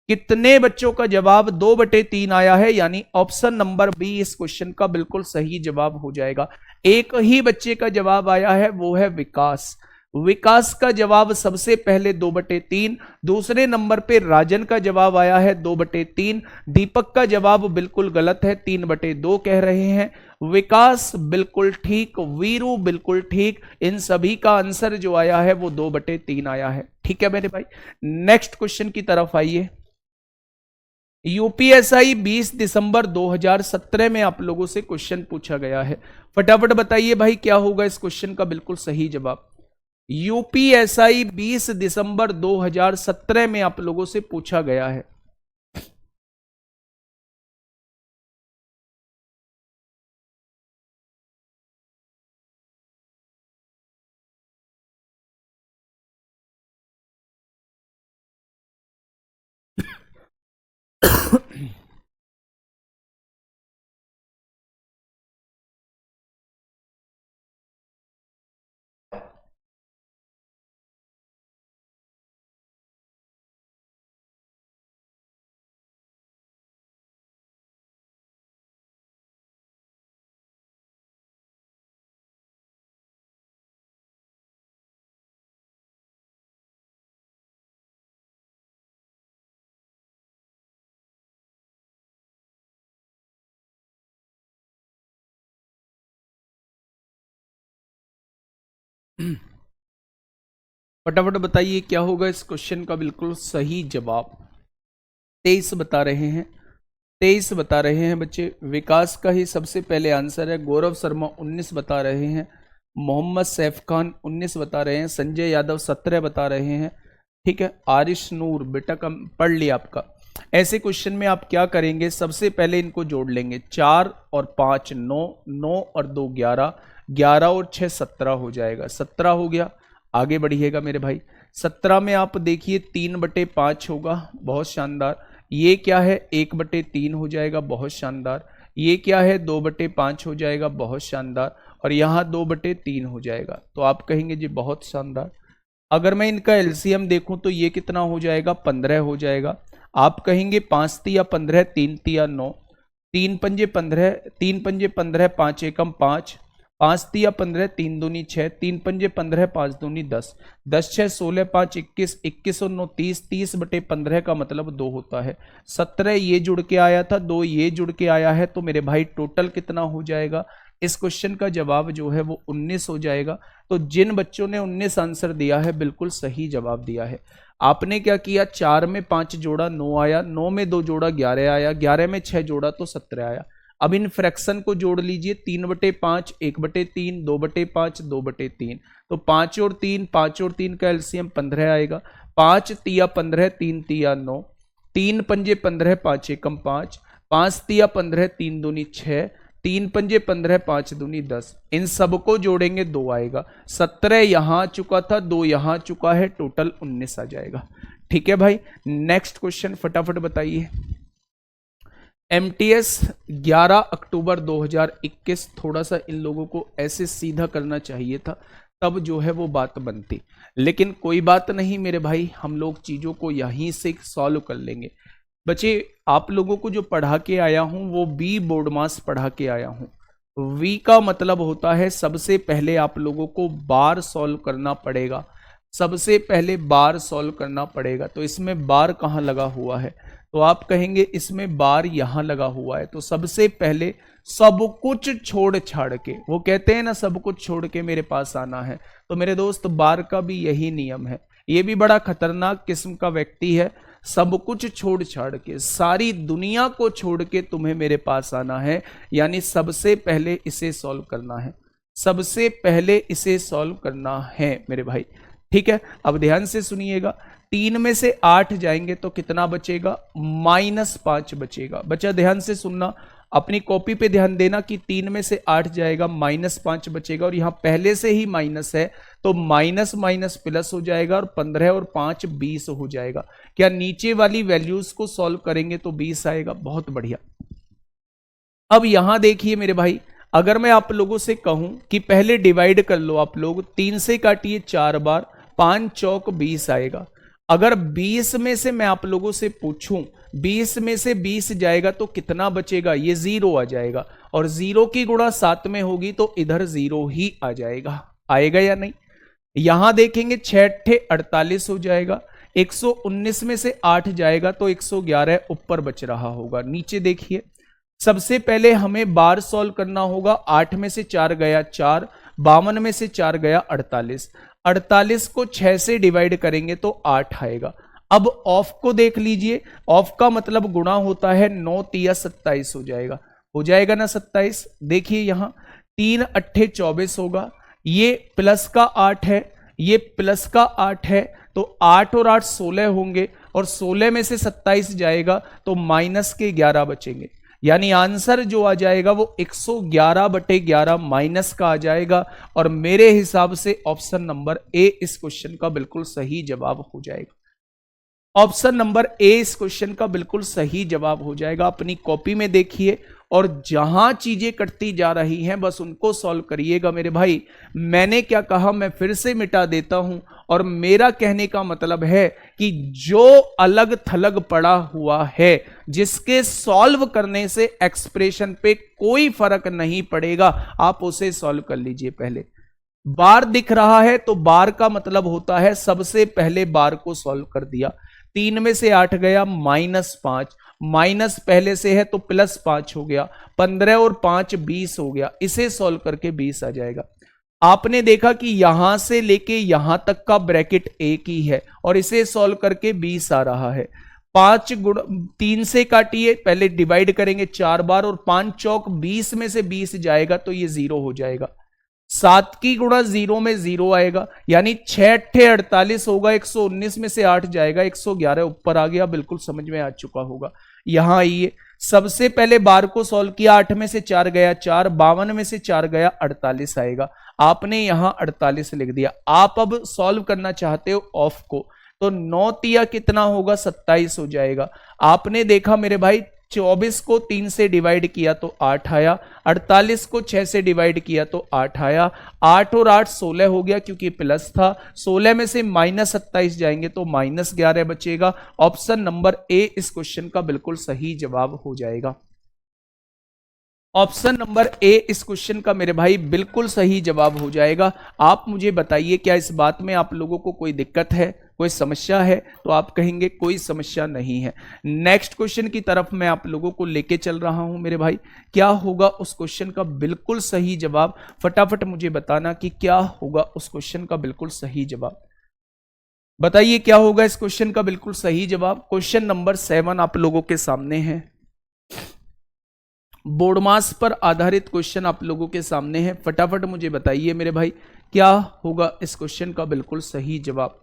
कितने बच्चों का जवाब 2/3 आया है? यानी ऑप्शन नंबर बी इस क्वेश्चन का बिल्कुल सही जवाब हो जाएगा। एक ही बच्चे का जवाब आया है, वो है विकास। विकास का जवाब सबसे पहले 2/3, दूसरे नंबर पे राजन का जवाब आया है 2/3, दीपक का जवाब बिल्कुल गलत है, 3/2 कह रहे हैं, विकास बिल्कुल ठीक, वीरू बिल्कुल ठीक, इन सभी का आंसर जो आया है वो 2/3 आया है। ठीक है मेरे भाई, नेक्स्ट क्वेश्चन की तरफ आइए। यूपीएसआई 20 दिसंबर 2017 में आप लोगों से क्वेश्चन पूछा गया है, फटाफट बताइए भाई क्या होगा इस क्वेश्चन का बिल्कुल सही जवाब। यूपीएसआई 20 दिसंबर 2017 में आप लोगों से पूछा गया है। फटाफट बताइए क्या होगा इस क्वेश्चन का बिल्कुल सही जवाब। 23 बता रहे हैं, 23 बता रहे हैं बच्चे, विकास का ही सबसे पहले आंसर है। गौरव शर्मा 19 बता रहे हैं, मोहम्मद सैफ खान 19 बता रहे हैं, संजय यादव 17 बता रहे हैं। ठीक है, आरिश नूर बेटा कम पढ़ लिया आपका। ऐसे क्वेश्चन में आप क्या करेंगे, सबसे पहले इनको जोड़ लेंगे, 4 और 5 9, 9 और 2 11, 11 और 6 17 हो जाएगा, 17 हो गया। आगे बढ़िएगा मेरे भाई, 17 में आप देखिए 3/5 होगा, बहुत शानदार। ये क्या है, 1/3 हो जाएगा, बहुत शानदार। ये क्या है, 2/5 हो जाएगा, बहुत शानदार। और यहाँ 2/3 हो जाएगा, तो आप कहेंगे जी बहुत शानदार। अगर मैं इनका एलसीएम देखूं तो ये कितना हो जाएगा, 15 हो जाएगा। आप कहेंगे 5 तिया 15, 3 तिया 9, 3 पंजे 15, 3 पंजे 15, 5 एकम 5, 5 तिया 15, 3 दूनी 6, 3 पंजे 15, 5 दूनी 10, 10 6 16, 5 21, 21 और 9 30, 30/15 का मतलब 2 होता है। 17 ये जुड़ के आया था, 2 ये जुड़ के आया है, तो मेरे भाई टोटल कितना हो जाएगा। इस क्वेश्चन का जवाब जो है वो 19 हो जाएगा। तो जिन बच्चों ने 19 आंसर दिया है बिल्कुल सही जवाब दिया है। आपने क्या किया, 4 में 5 जोड़ा 9 आया, 9 में 2 जोड़ा 11 आया, 11 में 6 जोड़ा तो 17 आया। अब इन फ्रैक्शन को जोड़ लीजिए, 3/5, 1/3, 2/5, 2/3, तो 5 और 3, 5 और 3 का एलसीएम 15 आएगा। 5 तिया 15, 3 तिया 9, 3 पंजे 15, 5 एकम 5, 5 तिया 15, 3 दूनी 6, 3 पंजे 15, 5 दूनी 10, इन सबको जोड़ेंगे 2 आएगा। 17 यहां चुका था, 2 यहां चुका है, टोटल 19 आ जाएगा। ठीक है भाई, नेक्स्ट क्वेश्चन फटाफट बताइए। एमटीएस 11 अक्टूबर 2021, थोड़ा सा इन लोगों को ऐसे सीधा करना चाहिए था, तब जो है वो बात बनती, लेकिन कोई बात नहीं मेरे भाई, हम लोग चीजों को यहीं से सॉल्व कर लेंगे। बच्चे आप लोगों को जो पढ़ा के आया हूं वो बी बोर्ड मास पढ़ा के आया हूं। वी का मतलब होता है सबसे पहले आप लोगों को बार सॉल्व करना पड़ेगा, सबसे पहले बार सॉल्व करना पड़ेगा। तो इसमें बार कहाँ लगा हुआ है, तो आप कहेंगे इसमें बार यहां लगा हुआ है। तो सबसे पहले सब कुछ छोड़ छाड़ के, वो कहते हैं ना सब कुछ छोड़ के मेरे पास आना है, तो मेरे दोस्त बार का भी यही नियम है। ये भी बड़ा खतरनाक किस्म का व्यक्ति है, सब कुछ छोड़ छाड़ के, सारी दुनिया को छोड़ के तुम्हें मेरे पास आना है, यानी सबसे पहले इसे सॉल्व करना है, सबसे पहले इसे सॉल्व करना है मेरे भाई। ठीक है, अब ध्यान से सुनिएगा, 3 में से 8 जाएंगे तो कितना बचेगा, -5 बचेगा। बच्चा ध्यान से सुनना, अपनी कॉपी पे ध्यान देना कि 3 में से 8 जाएगा, -5 बचेगा, और यहां पहले से ही माइनस है, तो माइनस माइनस प्लस हो जाएगा, और 15 और 5 20 हो जाएगा। क्या नीचे वाली वैल्यूज को सॉल्व करेंगे तो 20 आएगा, बहुत बढ़िया। अब यहां देखिए मेरे भाई, अगर मैं आप लोगों से कहूं कि पहले डिवाइड कर लो, आप लोग 3 से काटिए 4 बार, 5 चौक 20 आएगा। अगर 20 में से मैं आप लोगों से पूछूं 20 में से 20 जाएगा तो कितना बचेगा, ये 0 आ जाएगा, और 0 की गुणा 7 में होगी तो इधर 0 ही आ जाएगा, आएगा या नहीं। यहां देखेंगे 6 48 हो जाएगा, 119 में से 8 जाएगा तो 111 ऊपर बच रहा होगा। नीचे देखिए, सबसे पहले हमें बार सॉल्व करना होगा। 8 में से 4 गया 4, 52 में से 4 गया 48, 48 को 6 से डिवाइड करेंगे तो 8 आएगा। अब ऑफ को देख लीजिए, ऑफ का मतलब गुणा होता है, 9 तिया 27 हो जाएगा ना 27। देखिए यहां 3 अट्ठे 24 होगा, ये प्लस का 8 है, ये प्लस का 8 है, तो 8 और 8 16 होंगे, और 16 में से 27 जाएगा तो माइनस के 11 बचेंगे। यानी आंसर जो आ जाएगा वो 111/11 माइनस का आ जाएगा, और मेरे हिसाब से ऑप्शन नंबर ए इस क्वेश्चन का बिल्कुल सही जवाब हो जाएगा। ऑप्शन नंबर ए इस क्वेश्चन का बिल्कुल सही जवाब हो जाएगा। अपनी कॉपी में देखिए, और जहां चीजें कटती जा रही हैं बस उनको सॉल्व करिएगा मेरे भाई। मैंने क्या कहा मैं फिर से मिटा देता हूं, और मेरा कहने का मतलब है कि जो अलग थलग पड़ा हुआ है, जिसके सॉल्व करने से एक्सप्रेशन पे कोई फर्क नहीं पड़ेगा, आप उसे सॉल्व कर लीजिए। पहले बार दिख रहा है तो बार का मतलब होता है सबसे पहले बार को सॉल्व कर दिया। 3 में से 8 गया -5, माइनस पहले से है तो +5 हो गया, 15 और 5 20 हो गया, इसे सॉल्व करके 20 आ जाएगा। आपने देखा कि यहां से लेके यहां तक का ब्रैकेट एक ही है, और इसे सॉल्व करके 20 आ रहा है। 5 गुणा 3 से काटिए, पहले डिवाइड करेंगे 4 बार, और 5 चौक 20 में से 20 जाएगा तो ये 0 हो जाएगा। 7 की गुणा 0 में 0 आएगा, यानी 6 अट्ठे 48 होगा, 119 में से 8 जाएगा, 111 ऊपर आ गया। बिल्कुल समझ में आ चुका होगा। यहां आइए, सबसे पहले बार को सॉल्व किया, 8 में से 4 गया 4, 52 में से 4 गया 48 आएगा। आपने यहां 48 लिख दिया। आप अब सॉल्व करना चाहते हो ऑफ को, तो 9 तिया कितना होगा 27 हो जाएगा। आपने देखा मेरे भाई 24 को 3 से डिवाइड किया तो 8 आया, 48 को 6 से डिवाइड किया तो 8 आया, 8 और 8 16 हो गया क्योंकि प्लस था, 16 में से -27 जाएंगे तो -11 बचेगा। ऑप्शन नंबर ए इस क्वेश्चन का बिल्कुल सही जवाब हो जाएगा। ऑप्शन नंबर ए इस क्वेश्चन का मेरे भाई बिल्कुल सही जवाब हो जाएगा। आप मुझे बताइए, क्या इस बात में आप लोगों को कोई दिक्कत है, कोई समस्या है? तो आप कहेंगे कोई समस्या नहीं है। नेक्स्ट क्वेश्चन की तरफ मैं आप लोगों को लेके चल रहा हूं मेरे भाई। क्या होगा उस क्वेश्चन का बिल्कुल सही जवाब? फटाफट मुझे बताना कि क्या होगा उस क्वेश्चन का बिल्कुल सही जवाब। बताइए क्या होगा इस क्वेश्चन का बिल्कुल सही जवाब। क्वेश्चन नंबर 7 आप लोगों के सामने है। बोर्ड मास पर आधारित क्वेश्चन आप लोगों के सामने है। फटाफट मुझे बताइए मेरे भाई, क्या होगा इस क्वेश्चन का बिल्कुल सही जवाब।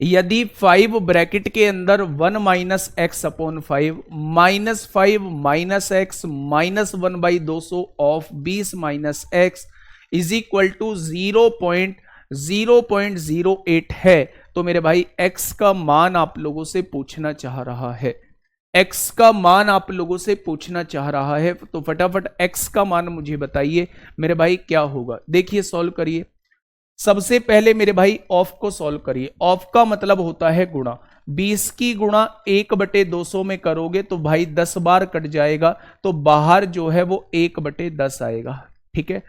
यदि 5 ब्रैकेट के अंदर 1 - x upon 5 -5 - x -1/200 of 20 - x is equal to 0.008 है, तो मेरे भाई x का मान आप लोगों से पूछना चाह रहा है। x का मान आप लोगों से पूछना चाह रहा है, तो फटाफट x का मान मुझे बताइए मेरे भाई क्या होगा। देखिए सॉल्व करिए। सबसे पहले मेरे भाई ऑफ को सॉल्व करिए। ऑफ का मतलब होता है गुणा। 20 की गुणा 1/200 में करोगे तो भाई 10 बार कट जाएगा, तो बाहर जो है वो 1/10 आएगा। ठीक है,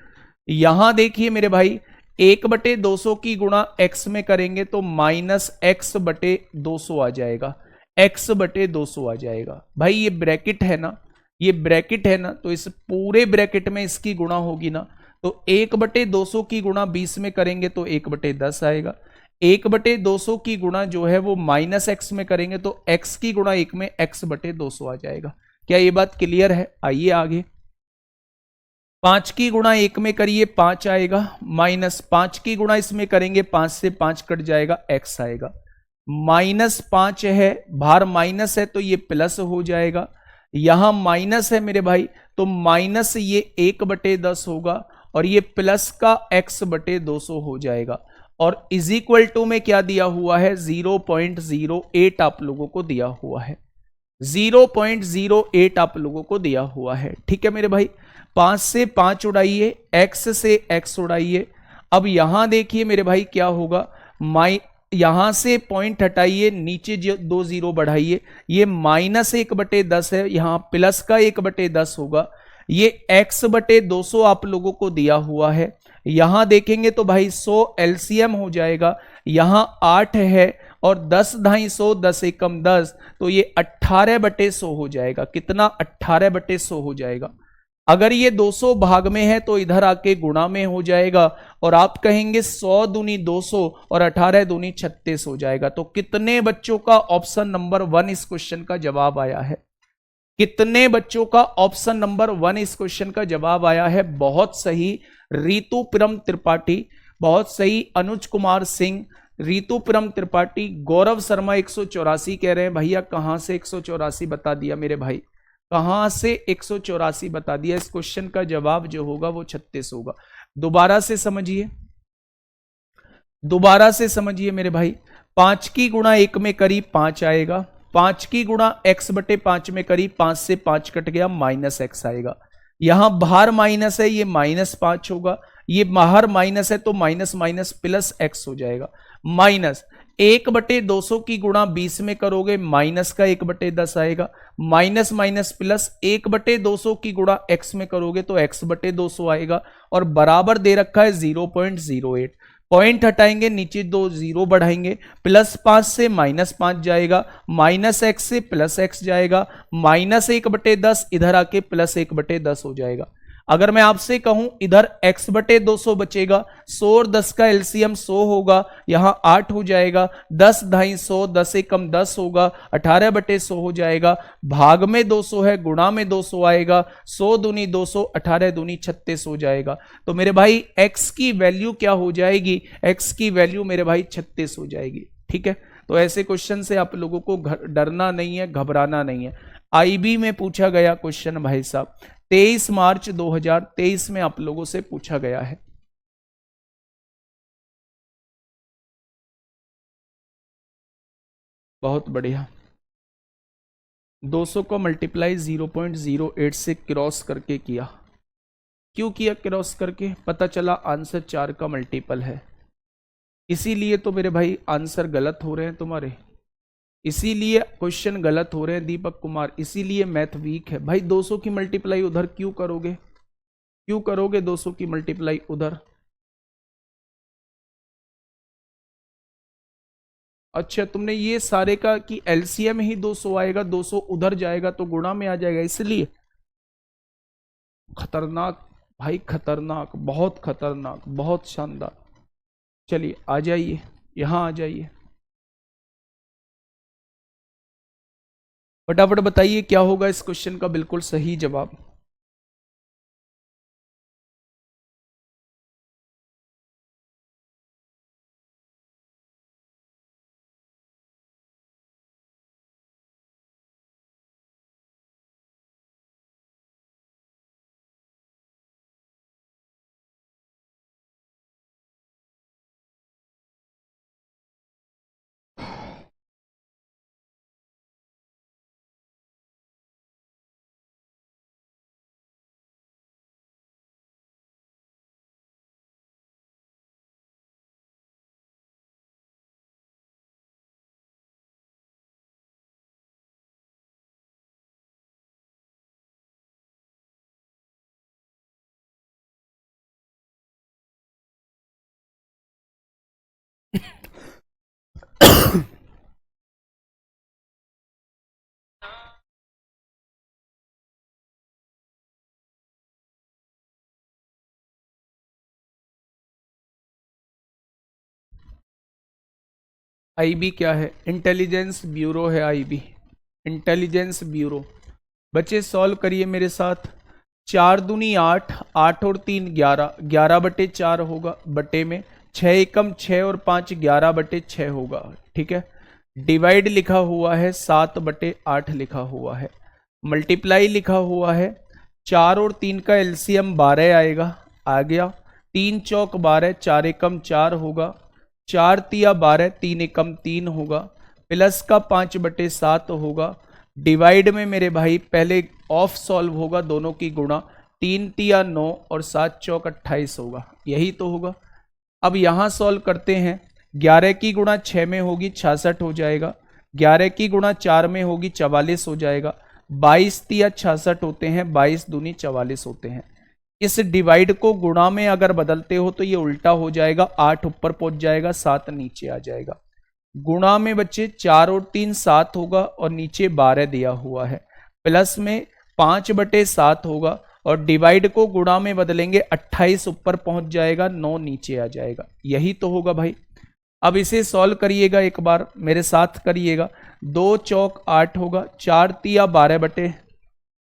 यहां देखिए मेरे भाई 1/200 की गुणा x में करेंगे तो -x/200 आ जाएगा, x/200 आ जाएगा। भाई ये ब्रैकेट है ना, ये ब्रैकेट है ना, तो इस पूरे ब्रैकेट में इसकी गुणा होगी ना, तो 1/200 की गुणा 20 में करेंगे तो 1/10 आएगा। 1/200 की गुणा जो है वो -x में करेंगे तो x की गुणा 1 में x/200 आ जाएगा। क्या ये बात क्लियर है? आइए आगे। 5 की गुणा 1 में करिए 5 आएगा, -5 की गुणा इसमें करेंगे 5 से 5 कट जाएगा, x आएगा। -5 है, बाहर माइनस है तो ये प्लस हो जाएगा। यहां माइनस है मेरे भाई, तो माइनस ये 1/10 होगा, और ये प्लस का x/200 हो जाएगा। और इज इक्वल टू में क्या दिया हुआ है? 0.08 आप लोगों को दिया हुआ है। 0.08 आप लोगों को दिया हुआ है। ठीक है मेरे भाई, 5 से 5 उड़ाइए, x से x उड़ाइए। अब यहां देखिए मेरे भाई क्या होगा, यहां से पॉइंट हटाइए, नीचे 2 0 बढ़ाइए, ये -1/10 है, यहां प्लस का 1/10 होगा। ये x/200 आप लोगों को दिया हुआ है, यहां देखेंगे तो भाई 100 एलसीएम हो जाएगा, यहां 8 है और 10 ढाई 100, 10 एकम 10, तो ये 18/100 हो जाएगा। कितना? 18/100 हो जाएगा। अगर ये 200 भाग में है तो इधर आके गुणा में हो जाएगा और आप कहेंगे 100 दूनी 200 और 18 दूनी 36 हो जाएगा। तो कितने बच्चों का ऑप्शन नंबर 1 इस क्वेश्चन का जवाब आया है? कितने बच्चों का ऑप्शन नंबर 1 इस क्वेश्चन का जवाब आया है? बहुत सही, ऋतुप्रम त्रिपाठी, बहुत सही, अनुज कुमार सिंह, ऋतुप्रम त्रिपाठी, गौरव शर्मा 184 कह रहे हैं। भैया कहां से 184 बता दिया मेरे भाई, कहां से 184 बता दिया? इस क्वेश्चन का जवाब जो होगा वो 36 होगा। दोबारा से समझिए, दोबारा से समझिए मेरे भाई। 5 की गुणा 1 में करी 5 आएगा, 5 की गुणा x/5 में करी 5 से 5 कट गया, -x आएगा। यहां बाहर माइनस है, ये -5 होगा, ये बाहर माइनस है तो माइनस माइनस प्लस x हो जाएगा। माइनस 1/200 की गुणा 20 में करोगे माइनस का 1/10 आएगा, माइनस माइनस प्लस 1/200 की गुणा x में करोगे तो x/200 आएगा, और बराबर दे रखा है 0.08। पॉइंट हटाएंगे, नीचे 2 0 बढ़ाएंगे, +5 से -5 जाएगा, -x से +x जाएगा, -1/10 इधर आके +1/10 हो जाएगा। अगर मैं आपसे कहूं इधर x/200 बचेगा, 100 और 10 का एलसीएम 100 होगा, यहां 8 हो जाएगा, 10 ढाई 100, 10 एकम 10 होगा, 18/100 हो जाएगा, भाग में 200 है, गुणा में 200 आएगा, 100 दूनी 200, 18 दूनी 36 हो जाएगा। तो मेरे भाई x की वैल्यू क्या हो जाएगी? x की वैल्यू मेरे भाई 36 हो जाएगी। ठीक है, तो ऐसे क्वेश्चन से आप लोगों को डरना नहीं है, घबराना नहीं है। आईबी में पूछा गया क्वेश्चन भाई साहब, 23 मार्च 2023 में आप लोगों से पूछा गया है। बहुत बढ़िया। 200 को मल्टीप्लाई 0.08 से क्रॉस करके किया। क्यों किया क्रॉस करके? पता चला आंसर 4 का मल्टीपल है, इसीलिए तो मेरे भाई आंसर गलत हो रहे हैं तुम्हारे, इसीलिए क्वेश्चन गलत हो रहे हैं दीपक कुमार, इसीलिए मैथ वीक है भाई। 200 की मल्टीप्लाई उधर क्यों करोगे? क्यों करोगे 200 की मल्टीप्लाई उधर? अच्छा, तुमने ये सारे का कि एलसीएम ही 200 आएगा, 200 उधर जाएगा तो गुणा में आ जाएगा, इसलिए। खतरनाक भाई, खतरनाक, बहुत खतरनाक, बहुत शानदार। चलिए आ जाइए, यहां आ जाइए, फटाफट बताइए क्या होगा इस क्वेश्चन का बिल्कुल सही जवाब। आईबी क्या है? इंटेलिजेंस ब्यूरो है आईबी, इंटेलिजेंस ब्यूरो। बच्चे सॉल्व करिए मेरे साथ। 4 दूनी 8, 8 और 3 11, 11/4 होगा, बटे में 6 एकम 6 और 5 11/6 होगा। ठीक है, डिवाइड लिखा हुआ है, 7/8 लिखा हुआ है, मल्टीप्लाई लिखा हुआ है, 4 और 3 का एलसीएम 12 आएगा, आ गया, 3 चौक 12, 4 एकम 4 होगा, 4 तिया 12, 3 एकम 3 होगा, प्लस का 5/7 होगा, डिवाइड में मेरे भाई पहले ऑफ सॉल्व होगा, दोनों की गुणा, 3 तिया 9 और 7 चौक 28 होगा, यही तो होगा। अब यहां सॉल्व करते हैं, 11 की गुणा 6 में होगी 66 हो जाएगा, 11 की गुणा 4 में होगी 44 हो जाएगा, 22 तिया 66 होते हैं, 22 दूनी 44 होते हैं। इस डिवाइड को गुणा में अगर बदलते हो तो ये उल्टा हो जाएगा, 8 ऊपर पहुंच जाएगा, 7 नीचे आ जाएगा। गुणा में बच्चे 4 और 3 7 होगा और नीचे 12 दिया हुआ है, प्लस में 5/7 होगा और डिवाइड को गुणा में बदलेंगे 28 ऊपर पहुंच जाएगा, 9 नीचे आ जाएगा। यही तो होगा भाई। अब इसे सॉल्व करिएगा, एक बार मेरे साथ करिएगा। 2 चौक 8 होगा, 4 तिया 12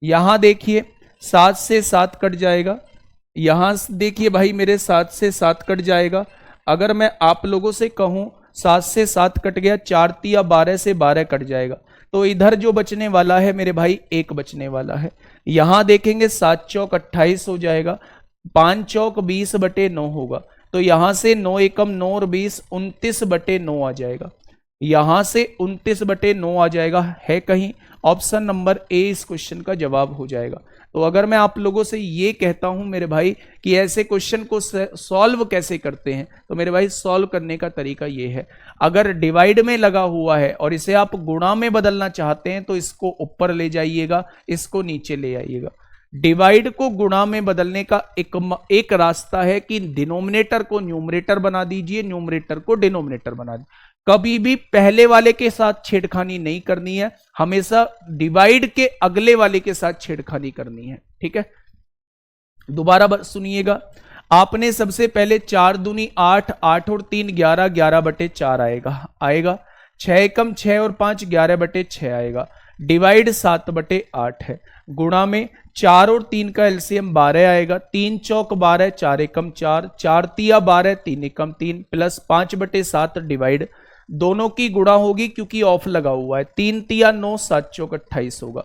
यहां देखिए 7 से 7 कट जाएगा, यहां देखिए भाई मेरे 7 से 7 कट जाएगा। अगर मैं आप लोगों से कहूं 7 से 7 कट गया, 4 तिया 12 से 12 कट जाएगा, तो इधर जो बचने वाला है मेरे भाई 1 बचने वाला है। यहां देखेंगे 7 चौक 28 हो जाएगा, 5 चौक 20/9 होगा, तो यहां से 9 एकम 9 और 20 29/9 आ जाएगा। यहां से 29/9 आ जाएगा, है कहीं? ऑप्शन नंबर ए इस क्वेश्चन का जवाब हो जाएगा। तो अगर मैं आप लोगों से ये कहता हूं मेरे भाई कि ऐसे क्वेश्चन को सॉल्व कैसे करते हैं, तो मेरे भाई सॉल्व करने का तरीका ये है, अगर डिवाइड में लगा हुआ है और इसे आप गुणा में बदलना चाहते हैं तो इसको ऊपर ले जाइएगा, इसको नीचे ले आइएगा। डिवाइड को गुणा में बदलने का एक रास्ता है कि डिनोमिनेटर को न्यूमरेटर बना दीजिए, न्यूमरेटर को डिनोमिनेटर बना दीजिए। कभी भी पहले वाले के साथ छेड़खानी नहीं करनी है, हमेशा डिवाइड के अगले वाले के साथ छेड़खानी करनी है, ठीक है। दोबारा सुनिएगा, आपने सबसे पहले 4 दूनी 8, 8 और 3 11, 11/4 आएगा। 6 एकम 6 और 5 11/6 आएगा। डिवाइड 7/8 है। गुणा में 4 और 3 का एलसीएम 12 आएगा, 3 चौक 12, 4 एकम 4, 4 तिया 12, 3 एकम 3, प्लस 5/7 डिवाइड, दोनों की गुणा होगी क्योंकि ऑफ लगा हुआ है, 3 तिया 9, 7 चौक 28 होगा।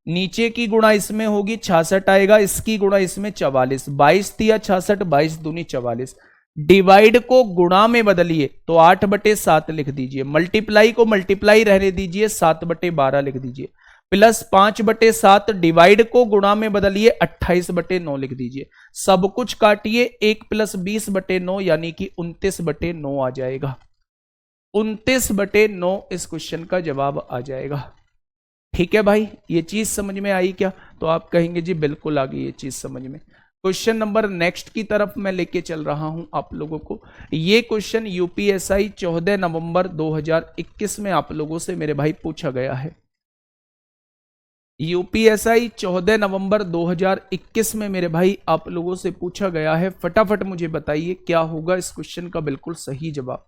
नीचे की गुणा इसमें होगी 66 आएगा, इसकी गुणा इसमें 44, 22 तिया 66, 22 दूनी 44। डिवाइड को गुणा में बदलिए तो 8/7 लिख दीजिए, मल्टीप्लाई को मल्टीप्लाई रहने दीजिए, 7/12 लिख दीजिए, प्लस 5/7 डिवाइड को गुणा में बदलिए 28/9 लिख दीजिए। सब कुछ काटिए, 1 + 20/9 यानी कि 29/9 आ जाएगा। 29/9 इस क्वेश्चन का जवाब आ जाएगा। ठीक है भाई, ये चीज समझ में आई क्या? तो आप कहेंगे जी बिल्कुल आ गई ये चीज समझ में। क्वेश्चन नंबर नेक्स्ट की तरफ मैं लेके चल रहा हूं आप लोगों को। ये क्वेश्चन यूपीएसआई 14 नवंबर 2021 में आप लोगों से मेरे भाई पूछा गया है। यूपीएसआई 14 नवंबर 2021 में मेरे भाई आप लोगों से पूछा गया है। फटाफट मुझे बताइए क्या होगा इस क्वेश्चन का बिल्कुल सही जवाब।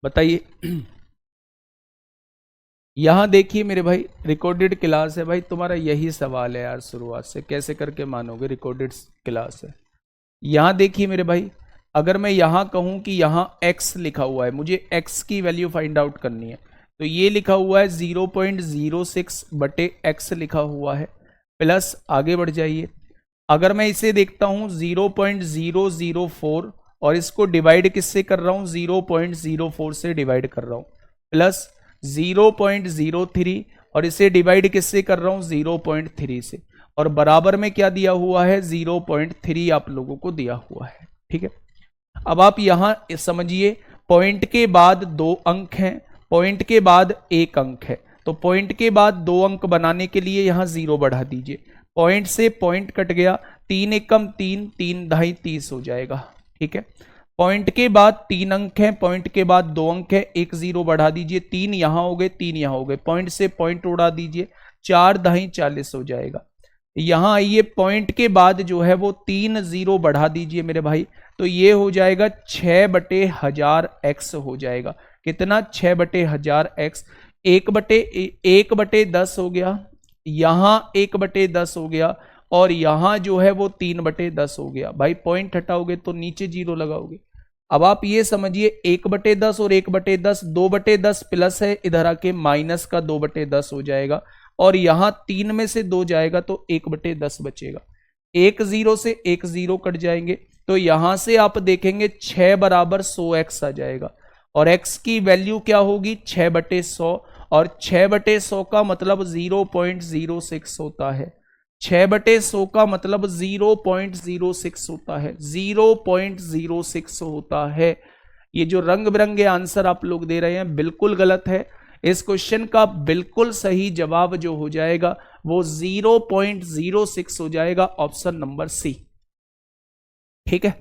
बताइए। यहां देखिए मेरे भाई, रिकॉर्डेड क्लास है भाई, तुम्हारा यही सवाल है यार, शुरुआत से कैसे करके मानोगे रिकॉर्डेड क्लास है। यहां देखिए मेरे भाई, अगर मैं यहां कहूं कि यहां x लिखा हुआ है, मुझे x की वैल्यू फाइंड आउट करनी है, तो ये लिखा हुआ है 0.06/x लिखा हुआ है, प्लस आगे बढ़ जाइए। अगर मैं इसे देखता हूं 0.004 और इसको डिवाइड किससे कर रहा हूं, 0.04 से डिवाइड कर रहा हूं, प्लस 0.03 और इसे डिवाइड किससे कर रहा हूं, 0.3 से, और बराबर में क्या दिया हुआ है, 0.3 आप लोगों को दिया हुआ है। ठीक है, अब आप यहां समझिए, पॉइंट के बाद 2 अंक हैं, पॉइंट के बाद 1 अंक है, तो पॉइंट के बाद 2 अंक बनाने के लिए यहां 0 बढ़ा दीजिए। पॉइंट से पॉइंट कट गया, 3 एकम 3, 3 ढाई 30 हो जाएगा। ठीक है, पॉइंट के बाद 3 अंक हैं, पॉइंट के बाद 2 अंक है, 1 0 बढ़ा दीजिए, 3 यहां हो गए, 3 यहां हो गए, पॉइंट से पॉइंट उड़ा दीजिए, 4 ढाई 40 हो जाएगा। यहां आइए, पॉइंट के बाद जो है वो 3 0 बढ़ा दीजिए मेरे भाई, तो ये हो जाएगा 6/1000 x हो जाएगा। कितना, 6/1000 x। 1/10 हो गया, यहां 1/10 हो गया, और यहां जो है वो 3/10 हो गया। भाई पॉइंट हटाओगे तो नीचे 0 लगाओगे, अब आप ये समझिए 1/10 और 1/10, 2/10 प्लस है, इधर आके माइनस का 2/10 हो जाएगा, और यहां 3 में से 2 जाएगा तो 1/10 बचेगा। 1 0 से 1 0 कट जाएंगे, तो यहां से आप देखेंगे 6 बराबर 100x आ जाएगा, और x की वैल्यू क्या होगी 6/100, और 6/100 का मतलब 0.06 होता है। 6/100 का मतलब 0.06 होता है, 0.06 होता है। ये जो रंग बिरंगे आंसर आप लोग दे रहे हैं बिल्कुल गलत है। इस क्वेश्चन का बिल्कुल सही जवाब जो हो जाएगा वो 0.06 हो जाएगा, ऑप्शन नंबर सी। ठीक है,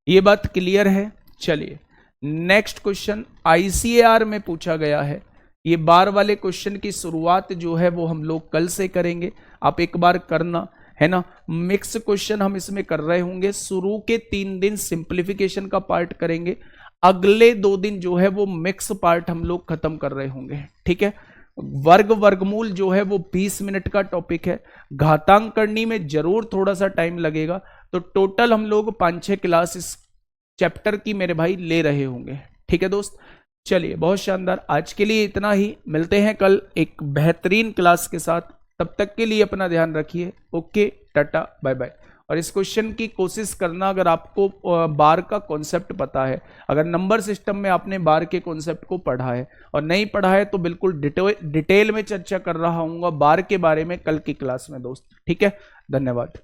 ये बात क्लियर है। चलिए नेक्स्ट क्वेश्चन आईसीएआर में पूछा गया है। ये बार वाले क्वेश्चन की शुरुआत जो है वो हम लोग कल से करेंगे, आप एक बार करना है ना। मिक्स क्वेश्चन हम इसमें कर रहे होंगे। शुरू के 3 दिन सिंप्लीफिकेशन का पार्ट करेंगे, अगले 2 दिन जो है वो मिक्स पार्ट हम लोग खत्म कर रहे होंगे। ठीक है, वर्गमूल जो है वो 20 मिनट का टॉपिक है, घातांक करने में जरूर थोड़ा सा टाइम लगेगा। तो टोटल हम लोग 5-6 क्लास इस चैप्टर की मेरे भाई ले रहे होंगे। ठीक है दोस्त, चलिए बहुत शानदार, आज के लिए इतना ही। मिलते हैं कल एक बेहतरीन क्लास के साथ, तब तक के लिए अपना ध्यान रखिए। Okay, tata bye bye. और इस क्वेश्चन की कोशिश करना, अगर आपको बार का कॉन्सेप्ट पता है, अगर नंबर सिस्टम में आपने बार के कॉन्सेप्ट को पढ़ा है, और नहीं पढ़ा है तो बिल्कुल डिटेल में चर्चा कर रहा हूँ बार के बारे में कल की क्लास में दोस्त। ठीक है, धन्यवाद।